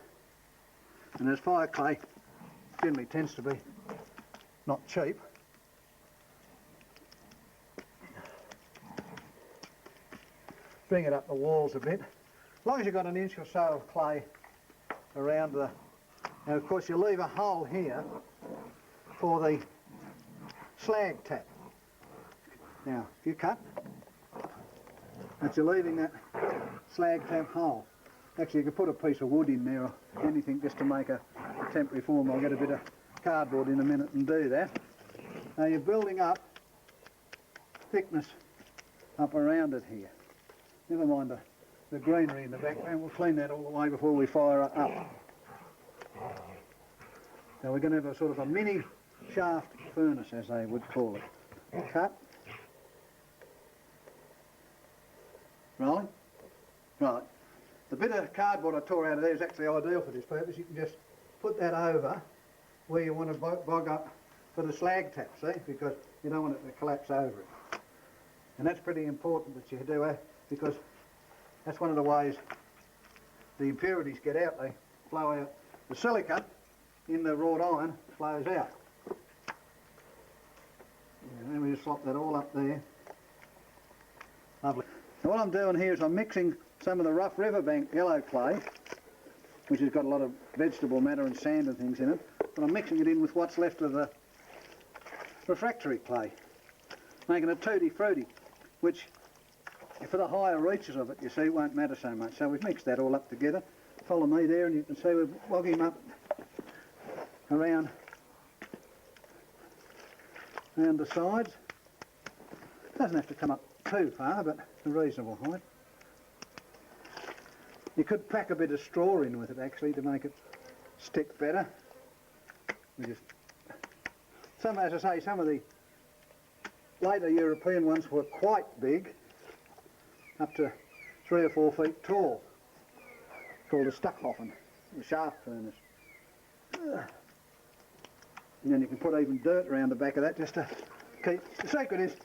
And as fire clay generally tends to be not cheap, bring it up the walls a bit. As long as you've got an inch or so of clay around the... And of course you leave a hole here for the slag tap. Now, if you cut, that you're leaving that slag tap hole. Actually, you could put a piece of wood in there or anything just to make a temporary form. I'll get a bit of cardboard in a minute and do that. Now you're building up thickness up around it here. Never mind the greenery in the background. We'll clean that all the way before we fire it up. Now we're going to have a sort of a mini shaft furnace, as they would call it. Cut. Rolling. Right. The bit of cardboard I tore out of there is actually ideal for this purpose. You can just put that over where you want to bog up for the slag tap, see? Because you don't want it to collapse over it. And that's pretty important that you do that, because that's one of the ways the impurities get out. They flow out. The silica in the wrought iron flows out. And then we just slop that all up there. Lovely. Now what I'm doing here is I'm mixing some of the rough riverbank yellow clay, which has got a lot of vegetable matter and sand and things in it, but I'm mixing it in with what's left of the refractory clay, making a tutti frutti, which for the higher reaches of it, you see, won't matter so much. So we've mixed that all up together. Follow me there and you can see we're bogging up around the sides. Doesn't have to come up too far, but a reasonable height. You could pack a bit of straw in with it actually to make it stick better. We just, as I say, some of the later European ones were quite big, up to 3 or 4 feet tall, called a Stuckhoffen, a shaft furnace. And then you can put even dirt around the back of that just to keep... The secret is,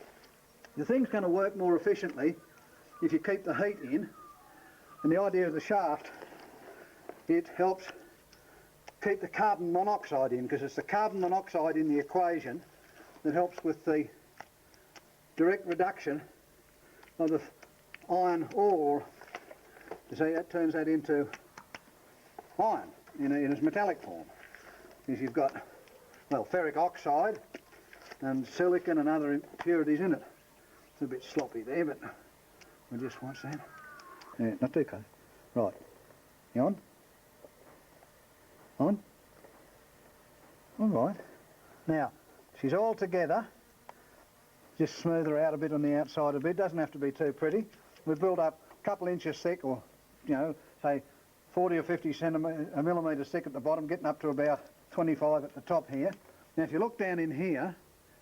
the thing's going to work more efficiently if you keep the heat in. And the idea of the shaft, it helps keep the carbon monoxide in, because it's the carbon monoxide in the equation that helps with the direct reduction of the iron ore. You see, that turns that into iron in its metallic form. Because you've got, well, ferric oxide and silicon and other impurities in it. It's a bit sloppy there, but we'll just watch that. Yeah, not too close. Right. You on? On? All right. Now, she's all together. Just smooth her out a bit on the outside a bit. Doesn't have to be too pretty. We've built up a couple inches thick, or, you know, say 40 or 50 millimetres thick at the bottom, getting up to about 25 at the top here. Now, if you look down in here,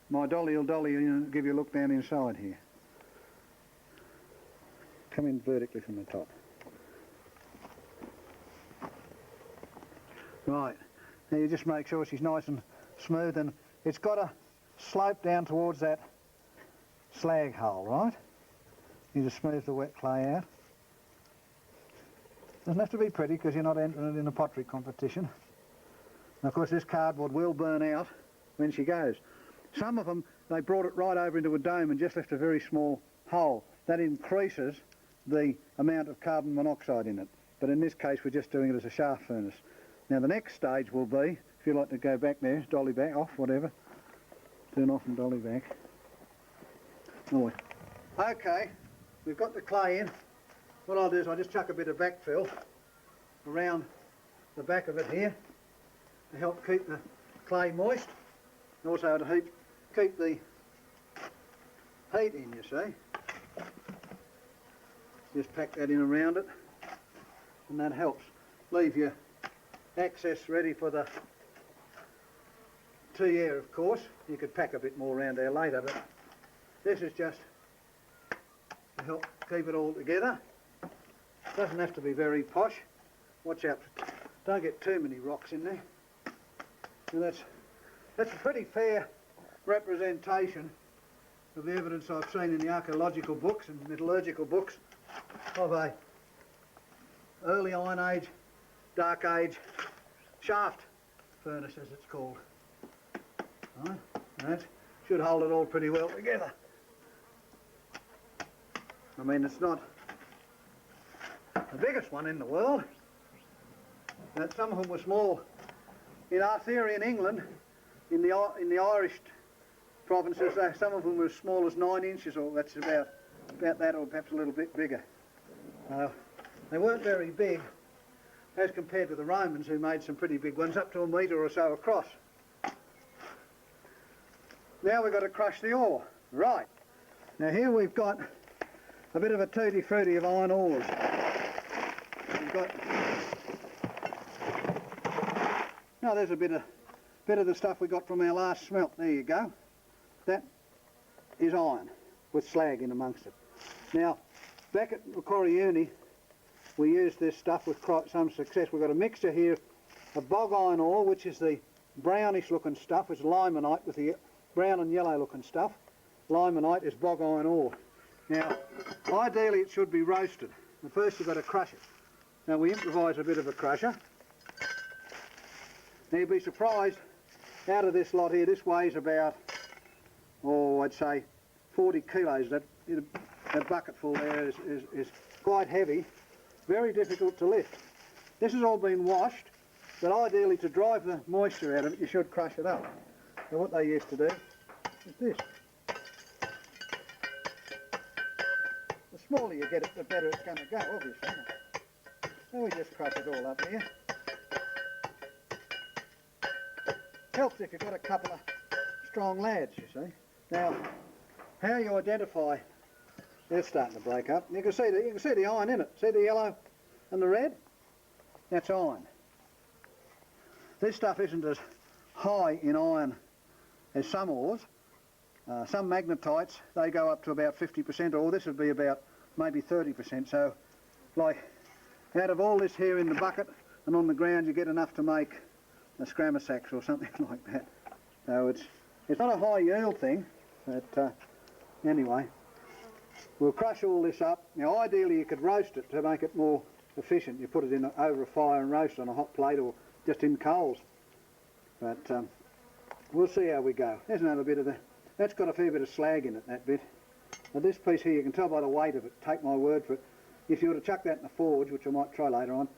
my dolly will give you a look down inside here. Come in vertically from the top. Right. Now you just make sure she's nice and smooth, and it's got to slope down towards that slag hole, right? You just smooth the wet clay out. Doesn't have to be pretty because you're not entering it in a pottery competition. And of course this cardboard will burn out when she goes. Some of them, they brought it right over into a dome and just left a very small hole. That increases the amount of carbon monoxide in it. But in this case we're just doing it as a shaft furnace. Now the next stage will be, if you like to go back there, dolly back, off, whatever. Turn off and dolly back. Oh. Okay, we've got the clay in. What I'll do is I'll just chuck a bit of backfill around the back of it here to help keep the clay moist, and also to keep the heat in, you see. Just pack that in around it, and that helps. Leave your access ready for the tea air, of course. You could pack a bit more around there later, but this is just to help keep it all together. Doesn't have to be very posh. Watch out, don't get too many rocks in there. And that's a pretty fair representation of the evidence I've seen in the archaeological books and metallurgical books of a early Iron Age, Dark Age shaft furnace, as it's called. Right, and that should hold it all pretty well together. I mean, it's not the biggest one in the world, but some of them were small. In Arthurian England, in the Irish provinces, some of them were as small as 9 inches, or that's about that, or perhaps a little bit bigger. They weren't very big as compared to the Romans, who made some pretty big ones, up to a metre or so across. Now we've got to crush the ore. Right. Now here we've got a bit of a tutti frutti of iron ores. We've got... Now there's a bit of the stuff we got from our last smelt. There you go. That is iron with slag in amongst it. Now, back at Macquarie Uni, we used this stuff with quite some success. We've got a mixture here of bog iron ore, which is the brownish looking stuff, it's limonite with the brown and yellow looking stuff. Limonite is bog iron ore. Now, ideally it should be roasted, but first you've got to crush it. Now we improvise a bit of a crusher. Now you'd be surprised, out of this lot here, this weighs about, oh, I'd say 40 kilos. That bucketful there is quite heavy, very difficult to lift. This has all been washed, but ideally to drive the moisture out of it, you should crush it up. So what they used to do is this. The smaller you get it, the better it's going to go, obviously. So we just crush it all up here. Helps if you've got a couple of strong lads, you see. Now, how you identify, it's starting to break up. You can see the iron in it. See the yellow and the red? That's iron. This stuff isn't as high in iron as some ores. Some magnetites, they go up to about 50%, or this would be about maybe 30%. So, like, out of all this here in the bucket and on the ground, you get enough to make a scrammer sacks or something like that. So it's not a high yield thing, but anyway, we'll crush all this up. Now ideally you could roast it to make it more efficient. You put it in over a fire and roast on a hot plate or just in coals. But we'll see how we go. There's another bit of that's got a fair bit of slag in it, that bit. Now this piece here, you can tell by the weight of it, take my word for it. If you were to chuck that in the forge, which I might try later on,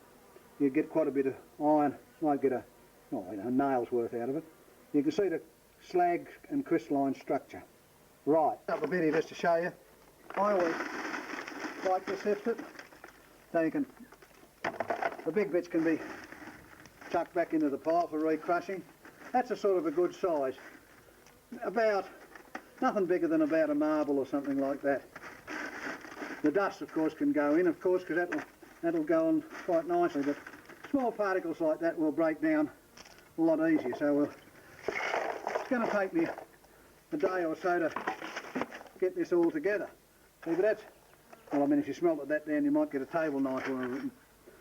you'd get quite a bit of iron, might get a nail's worth out of it. You can see the slag and crystalline structure. Right, up a bit here just to show you. I always like to sift it. So you can, the big bits can be chucked back into the pile for re-crushing. That's a sort of a good size. About, nothing bigger than about a marble or something like that. The dust, of course, can go in, of course, because that'll go on quite nicely, but small particles like that will break down a lot easier. So it's going to take me a day or so to get this all together. See, but that's, well, I mean, if you smelted that down, you might get a table knife or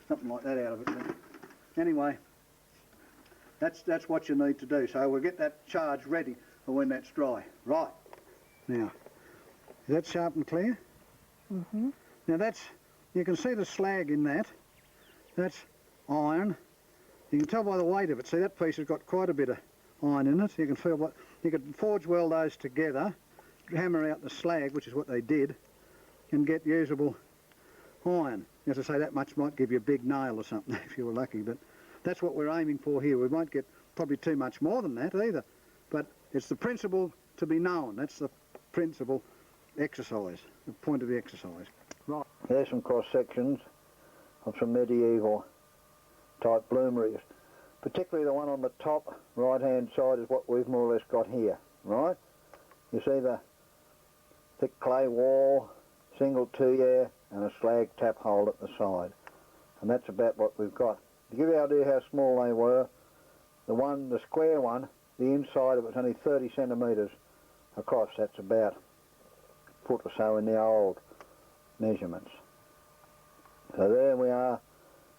something like that out of it. But anyway, that's what you need to do. So we'll get that charge ready for when that's dry. Right. Now, is that sharp and clear? Mm-hmm. Now that's, you can see the slag in that. That's iron. You can tell by the weight of it. See, that piece has got quite a bit of iron in it. You can feel what, you could forge weld those together, hammer out the slag, which is what they did, and get usable iron. As I say, that much might give you a big nail or something if you were lucky, but that's what we're aiming for here. We won't get probably too much more than that either, but it's the principle to be known. That's the principle exercise, the point of the exercise. Right. There's some cross sections of some medieval type bloomeries. Particularly the one on the top right hand side is what we've more or less got here, right? You see the thick clay wall, single 2-year and a slag tap hole at the side. And that's about what we've got. To give you an idea how small they were, the square one, the inside of it's only 30 centimetres across. That's about a foot or so in the old measurements. So there we are,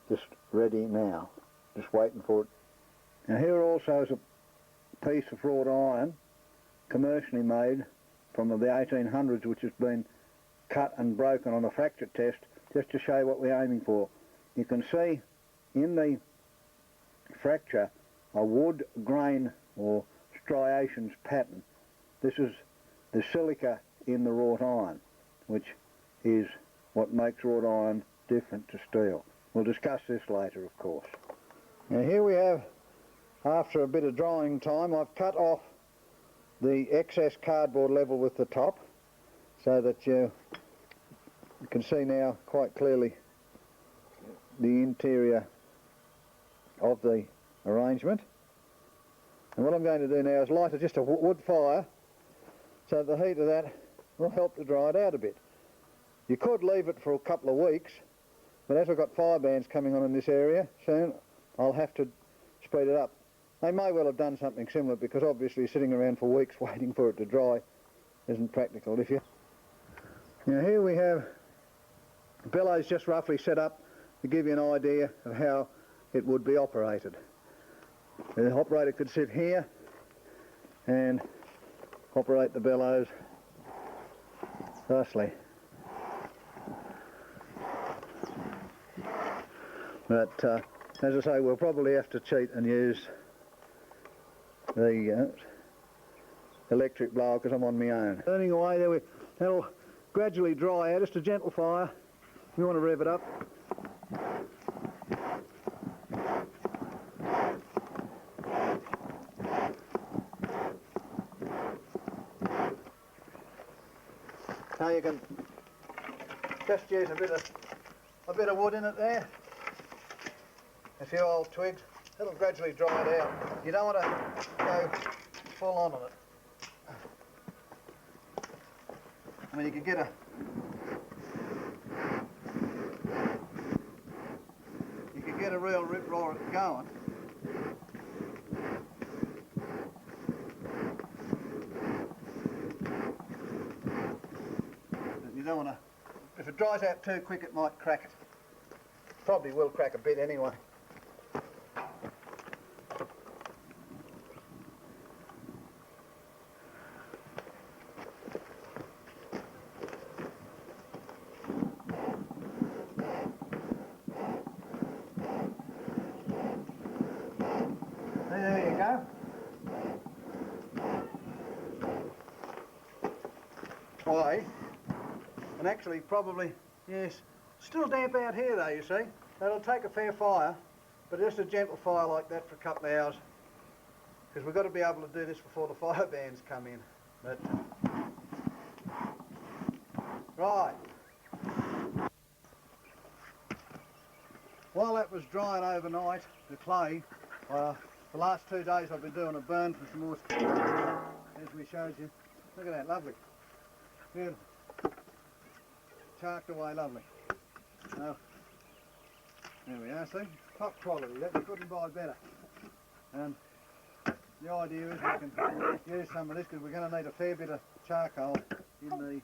just ready now, just waiting for it. Now here also is a piece of wrought iron, commercially made from the 1800s, which has been cut and broken on a fracture test, just to show what we're aiming for. You can see in the fracture a wood grain or striations pattern. This is the silica in the wrought iron, which is what makes wrought iron different to steel. We'll discuss this later, of course. Now here we have, after a bit of drying time, I've cut off the excess cardboard level with the top so that you can see now quite clearly the interior of the arrangement. And what I'm going to do now is light just a wood fire so the heat of that will help to dry it out a bit. You could leave it for a couple of weeks, but as I've got fire bans coming on in this area soon, I'll have to speed it up. They may well have done something similar, because obviously sitting around for weeks waiting for it to dry isn't practical. Now here we have bellows just roughly set up to give you an idea of how it would be operated. The operator could sit here and operate the bellows thusly. But as I say, we'll probably have to cheat and use the electric blower because I'm on my own. Burning away there, that'll gradually dry out, just a gentle fire. We want to rev it up. Now you can just use a bit of wood in it there, a few old twigs. It'll gradually dry it out. You don't want to go full on it. I mean, you could get a real rip roar going. But you don't want to. If it dries out too quick, it might crack it. Probably will crack a bit anyway. There you go. Why? And actually probably, yes, still damp out here though, you see. That'll take a fair fire, but just a gentle fire like that for a couple of hours, because we've got to be able to do this before the fire bans come in. But right. While that was drying overnight, the clay, the last 2 days I've been doing a burn for some more, as we showed you. Look at that, lovely. Beautiful. Charked away, lovely. Now, there we are, see? Top quality, that we couldn't buy better. And the idea is we can use some of this, because we're going to need a fair bit of charcoal in the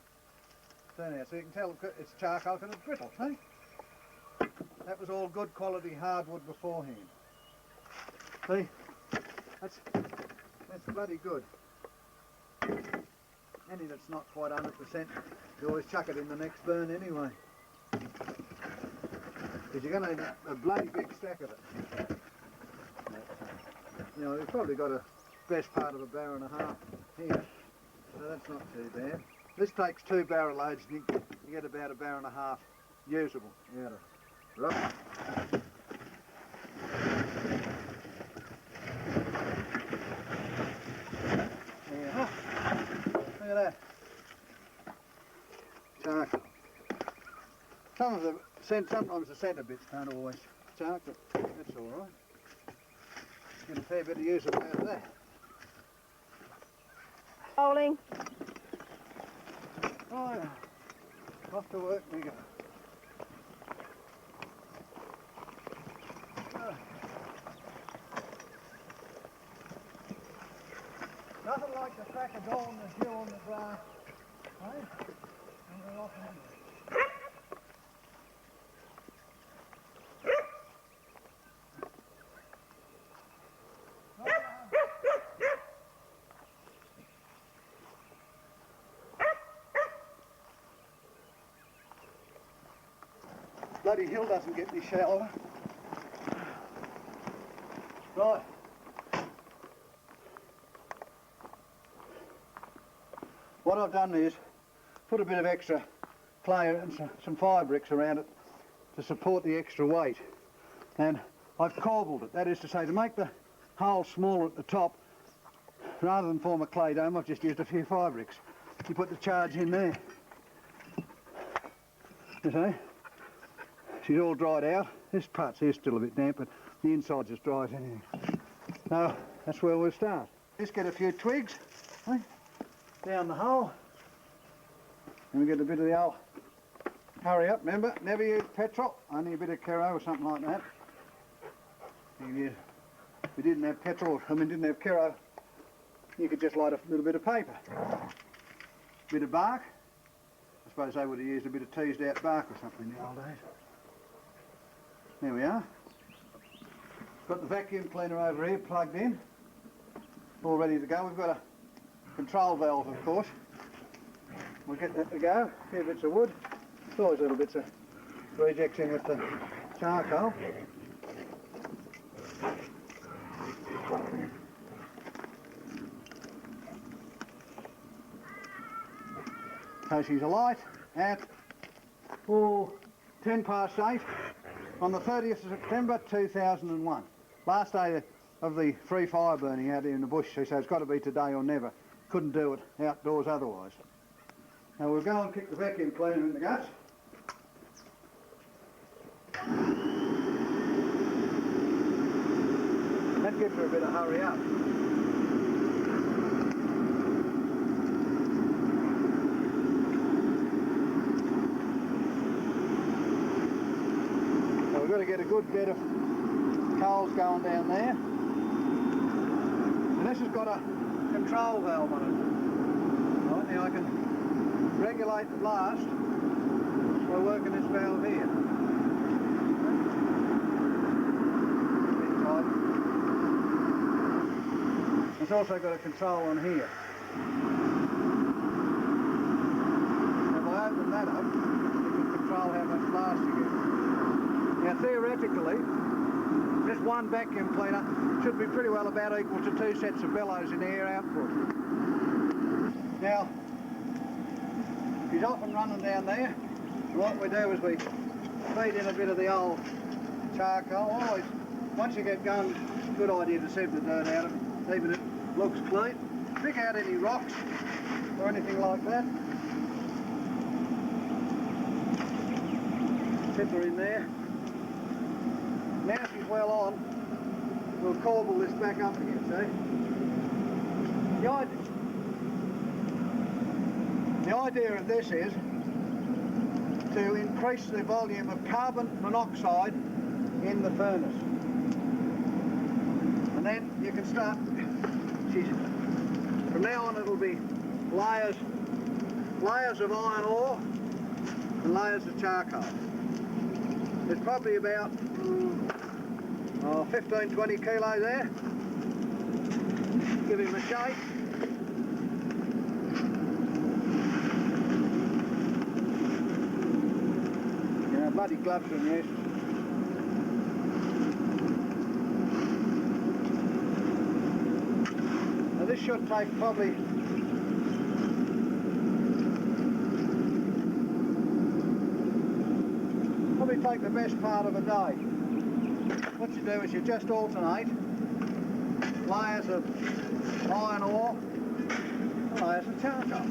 turnout. So you can tell it's charcoal because it's brittle, see? That was all good quality hardwood beforehand. See? That's bloody good. Any that's not quite 100%, you always chuck it in the next burn anyway. Because you're going to need a bloody big stack of it. You know, we've probably got a best part of a barrel and a half here, so that's not too bad. This takes 2 barrel loads, and you get about a barrel and a half usable out of it. Right. Yeah. Look at that. Charcoal. Sometimes the centre bits can't always chark, but that's all right. Get a fair bit of use out of that. Rolling. Right. Off to work we go. Nothing like the crack of dawn, the dew on the grass, eh? And we're off and bloody hill doesn't get any shallower. Right. What I've done is put a bit of extra clay and some fire bricks around it to support the extra weight. And I've corbelled it, that is to say, to make the hole smaller at the top, rather than form a clay dome, I've just used a few fire bricks. You put the charge in there. You see? She's all dried out. This part's here still a bit damp, but the inside's as dry as anything. So that's where we'll start. Just get a few twigs, eh, down the hole, and we get a bit of the old hurry up. Remember, never use petrol, only a bit of kero or something like that. If we didn't have petrol, didn't have kero, you could just light a little bit of paper, a bit of bark. I suppose they would have used a bit of teased out bark or something in the old days. There we are. Got the vacuum cleaner over here plugged in, all ready to go. We've got a control valve, of course. We'll get that to go. A few bits of wood. There's always little bits of rejects in with the charcoal. So she's alight at 10 past 8 on the 30th of September 2001. Last day of the free fire burning out here in the bush, so it's got to be today or never. Couldn't do it outdoors otherwise. Now we'll go and kick the vacuum cleaner in the guts. That gives her a bit of hurry up. So we've got to get a good bed of coals going down there. And this has got a control valve on it. Right, now I can regulate the blast by working this valve here. It's also got a control on here. Now if I open that up, you can control how much blast you get. Now theoretically, this one vacuum cleaner should be pretty well about equal to 2 sets of bellows in air output. Now, she's off and running down there. And what we do is we feed in a bit of the old charcoal. Always, once you get going, it's a good idea to sieve the dirt out of it, even if it looks clean. Pick out any rocks or anything like that. Tip her in there. Now she's well on, we'll corbel this back up again, see? The idea of this is to increase the volume of carbon monoxide in the furnace. And then you can start, from now on it'll be layers of iron ore and layers of charcoal. There's probably about 15-20 kilos there. Give him a shake. Yeah, bloody gloves from this. Now this should take probably take the best part of a day. What you do is you just alternate layers of iron ore and layers of charcoal.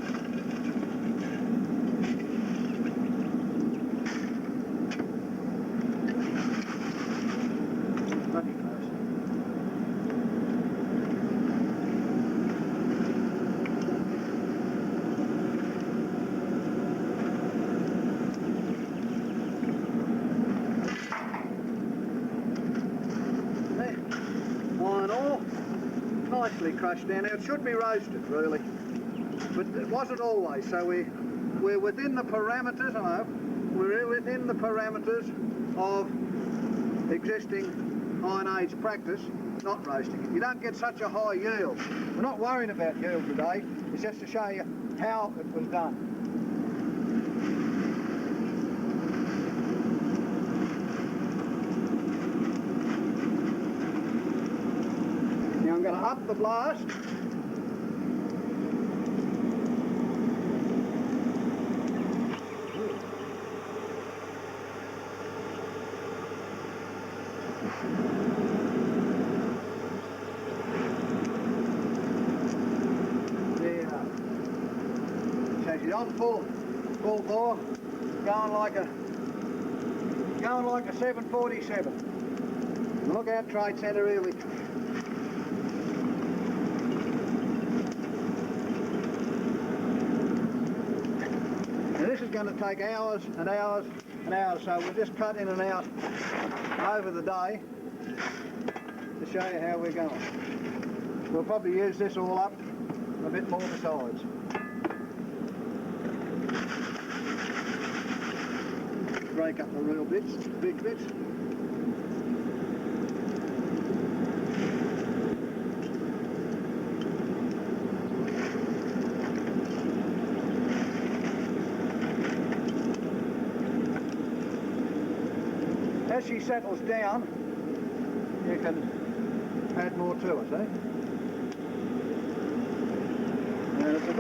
Nicely crushed down. Now it should be roasted really, but it wasn't always. So we're within the parameters. I know we're within the parameters of existing iron age practice. Not roasting it. You don't get such a high yield. We're not worrying about yield today. It's just to show you how it was done. Now I'm going to up the blast. She's on full bore, going like a 747. Look out, Trade Centre, here we come. Now this is going to take hours and hours and hours, so we'll just cut in and out over the day to show you how we're going. We'll probably use this all up a bit more besides. Break up the real bits, big bits. As she settles down, you can add more to it, see? And it's a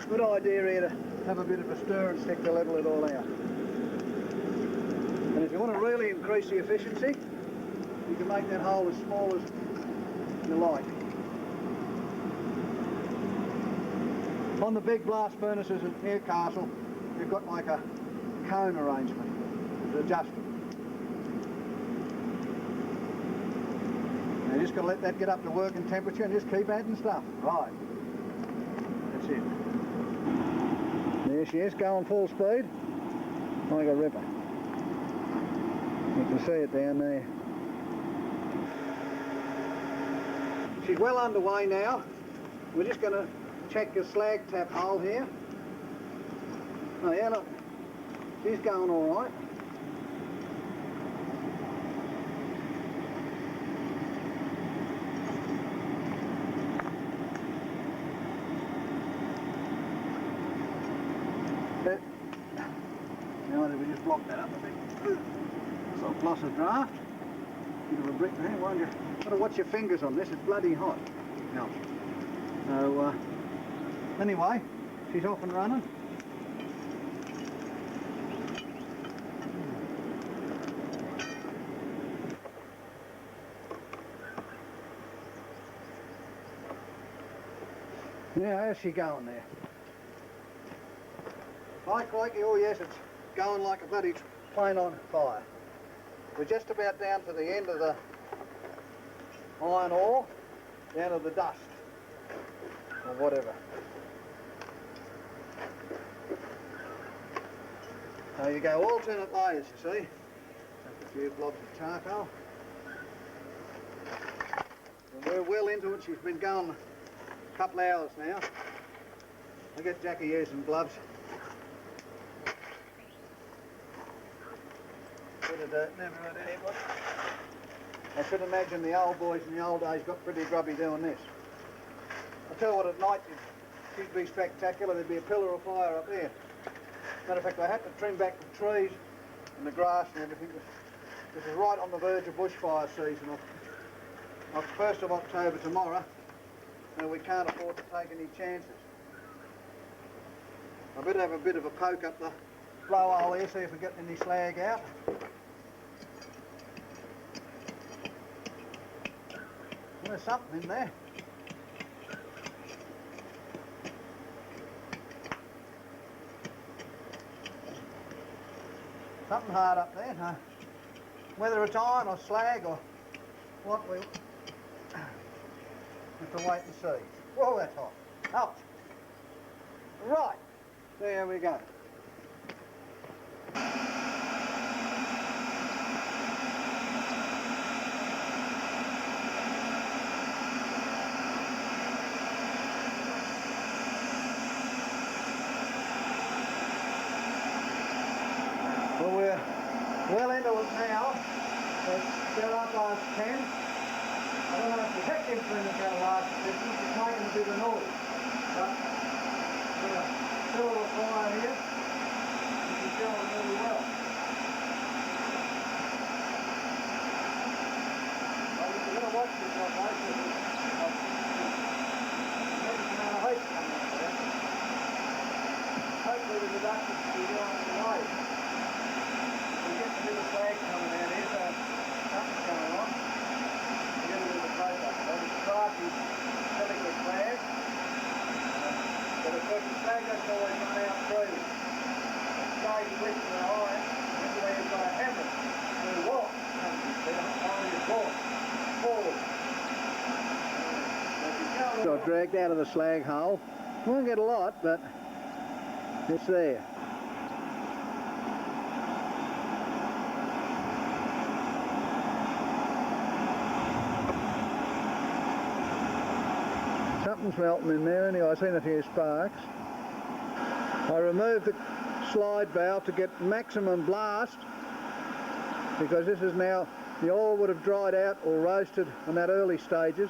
good idea here to have a bit of a stir and stick to level it all out. And if you want to really increase the efficiency, you can make that hole as small as you like. On the big blast furnaces at Newcastle, you've got like a cone arrangement. It's adjustable. Now you just got to let that get up to working temperature and just keep adding stuff. Right. That's it. There she is, going full speed. Like a ripper. You can see it down there. She's well underway now. We're just going to check the slag tap hole here. Oh yeah, look. She's going all right. Now we just block that up a bit. So plus a draft. Bit of a brick there, won't you? Got to watch your fingers on this, it's bloody hot. No. So anyway, she's off and running. Now how's she going there? Like, oh yes, it's going like a bloody plane on fire. We're just about down to the end of the iron ore, down to the dust, or whatever. So you go alternate layers, you see. That's a few blobs of charcoal. And we're well into it. She's been going a couple of hours now. I'll get Jackie here some gloves. Bit of dirt, never hurt anybody. I should imagine the old boys in the old days got pretty grubby doing this. I tell you what, at night she'd be spectacular. There'd be a pillar of fire up there. Matter of fact, I had to trim back the trees and the grass and everything. This is right on the verge of bushfire season. It's 1st of October tomorrow, and we can't afford to take any chances. I better have a bit of a poke up the blowhole here, see if we get any slag out. There's something in there. Something hard up there, huh? Whether it's iron or slag or what, we'll have to wait and see. Whoa, that's hot. Ouch. Right, there we go. It's still up past 10. I don't know if the heck instrument is going to last the distance. It's making a bit of noise. But we've got a silver fire here. You can tell it really well. Well, if you're going to watch this one, mate, there's amount of heat coming out there. Hopefully the reduction will be on the way. We get a bit of flag coming out here, so something's going on. We get a bit of close up. So the stripe is filling the flag. But of course the flag doesn't always run out freely. It stays with the line, and where you've got a hammer to walk. Only a walk forward. Got dragged out of the slag hole. Won't get a lot, but it's there. Something's melting in there anyway. I've seen a few sparks. I removed the slide valve to get maximum blast because this is now, the oil would have dried out or roasted on that early stages.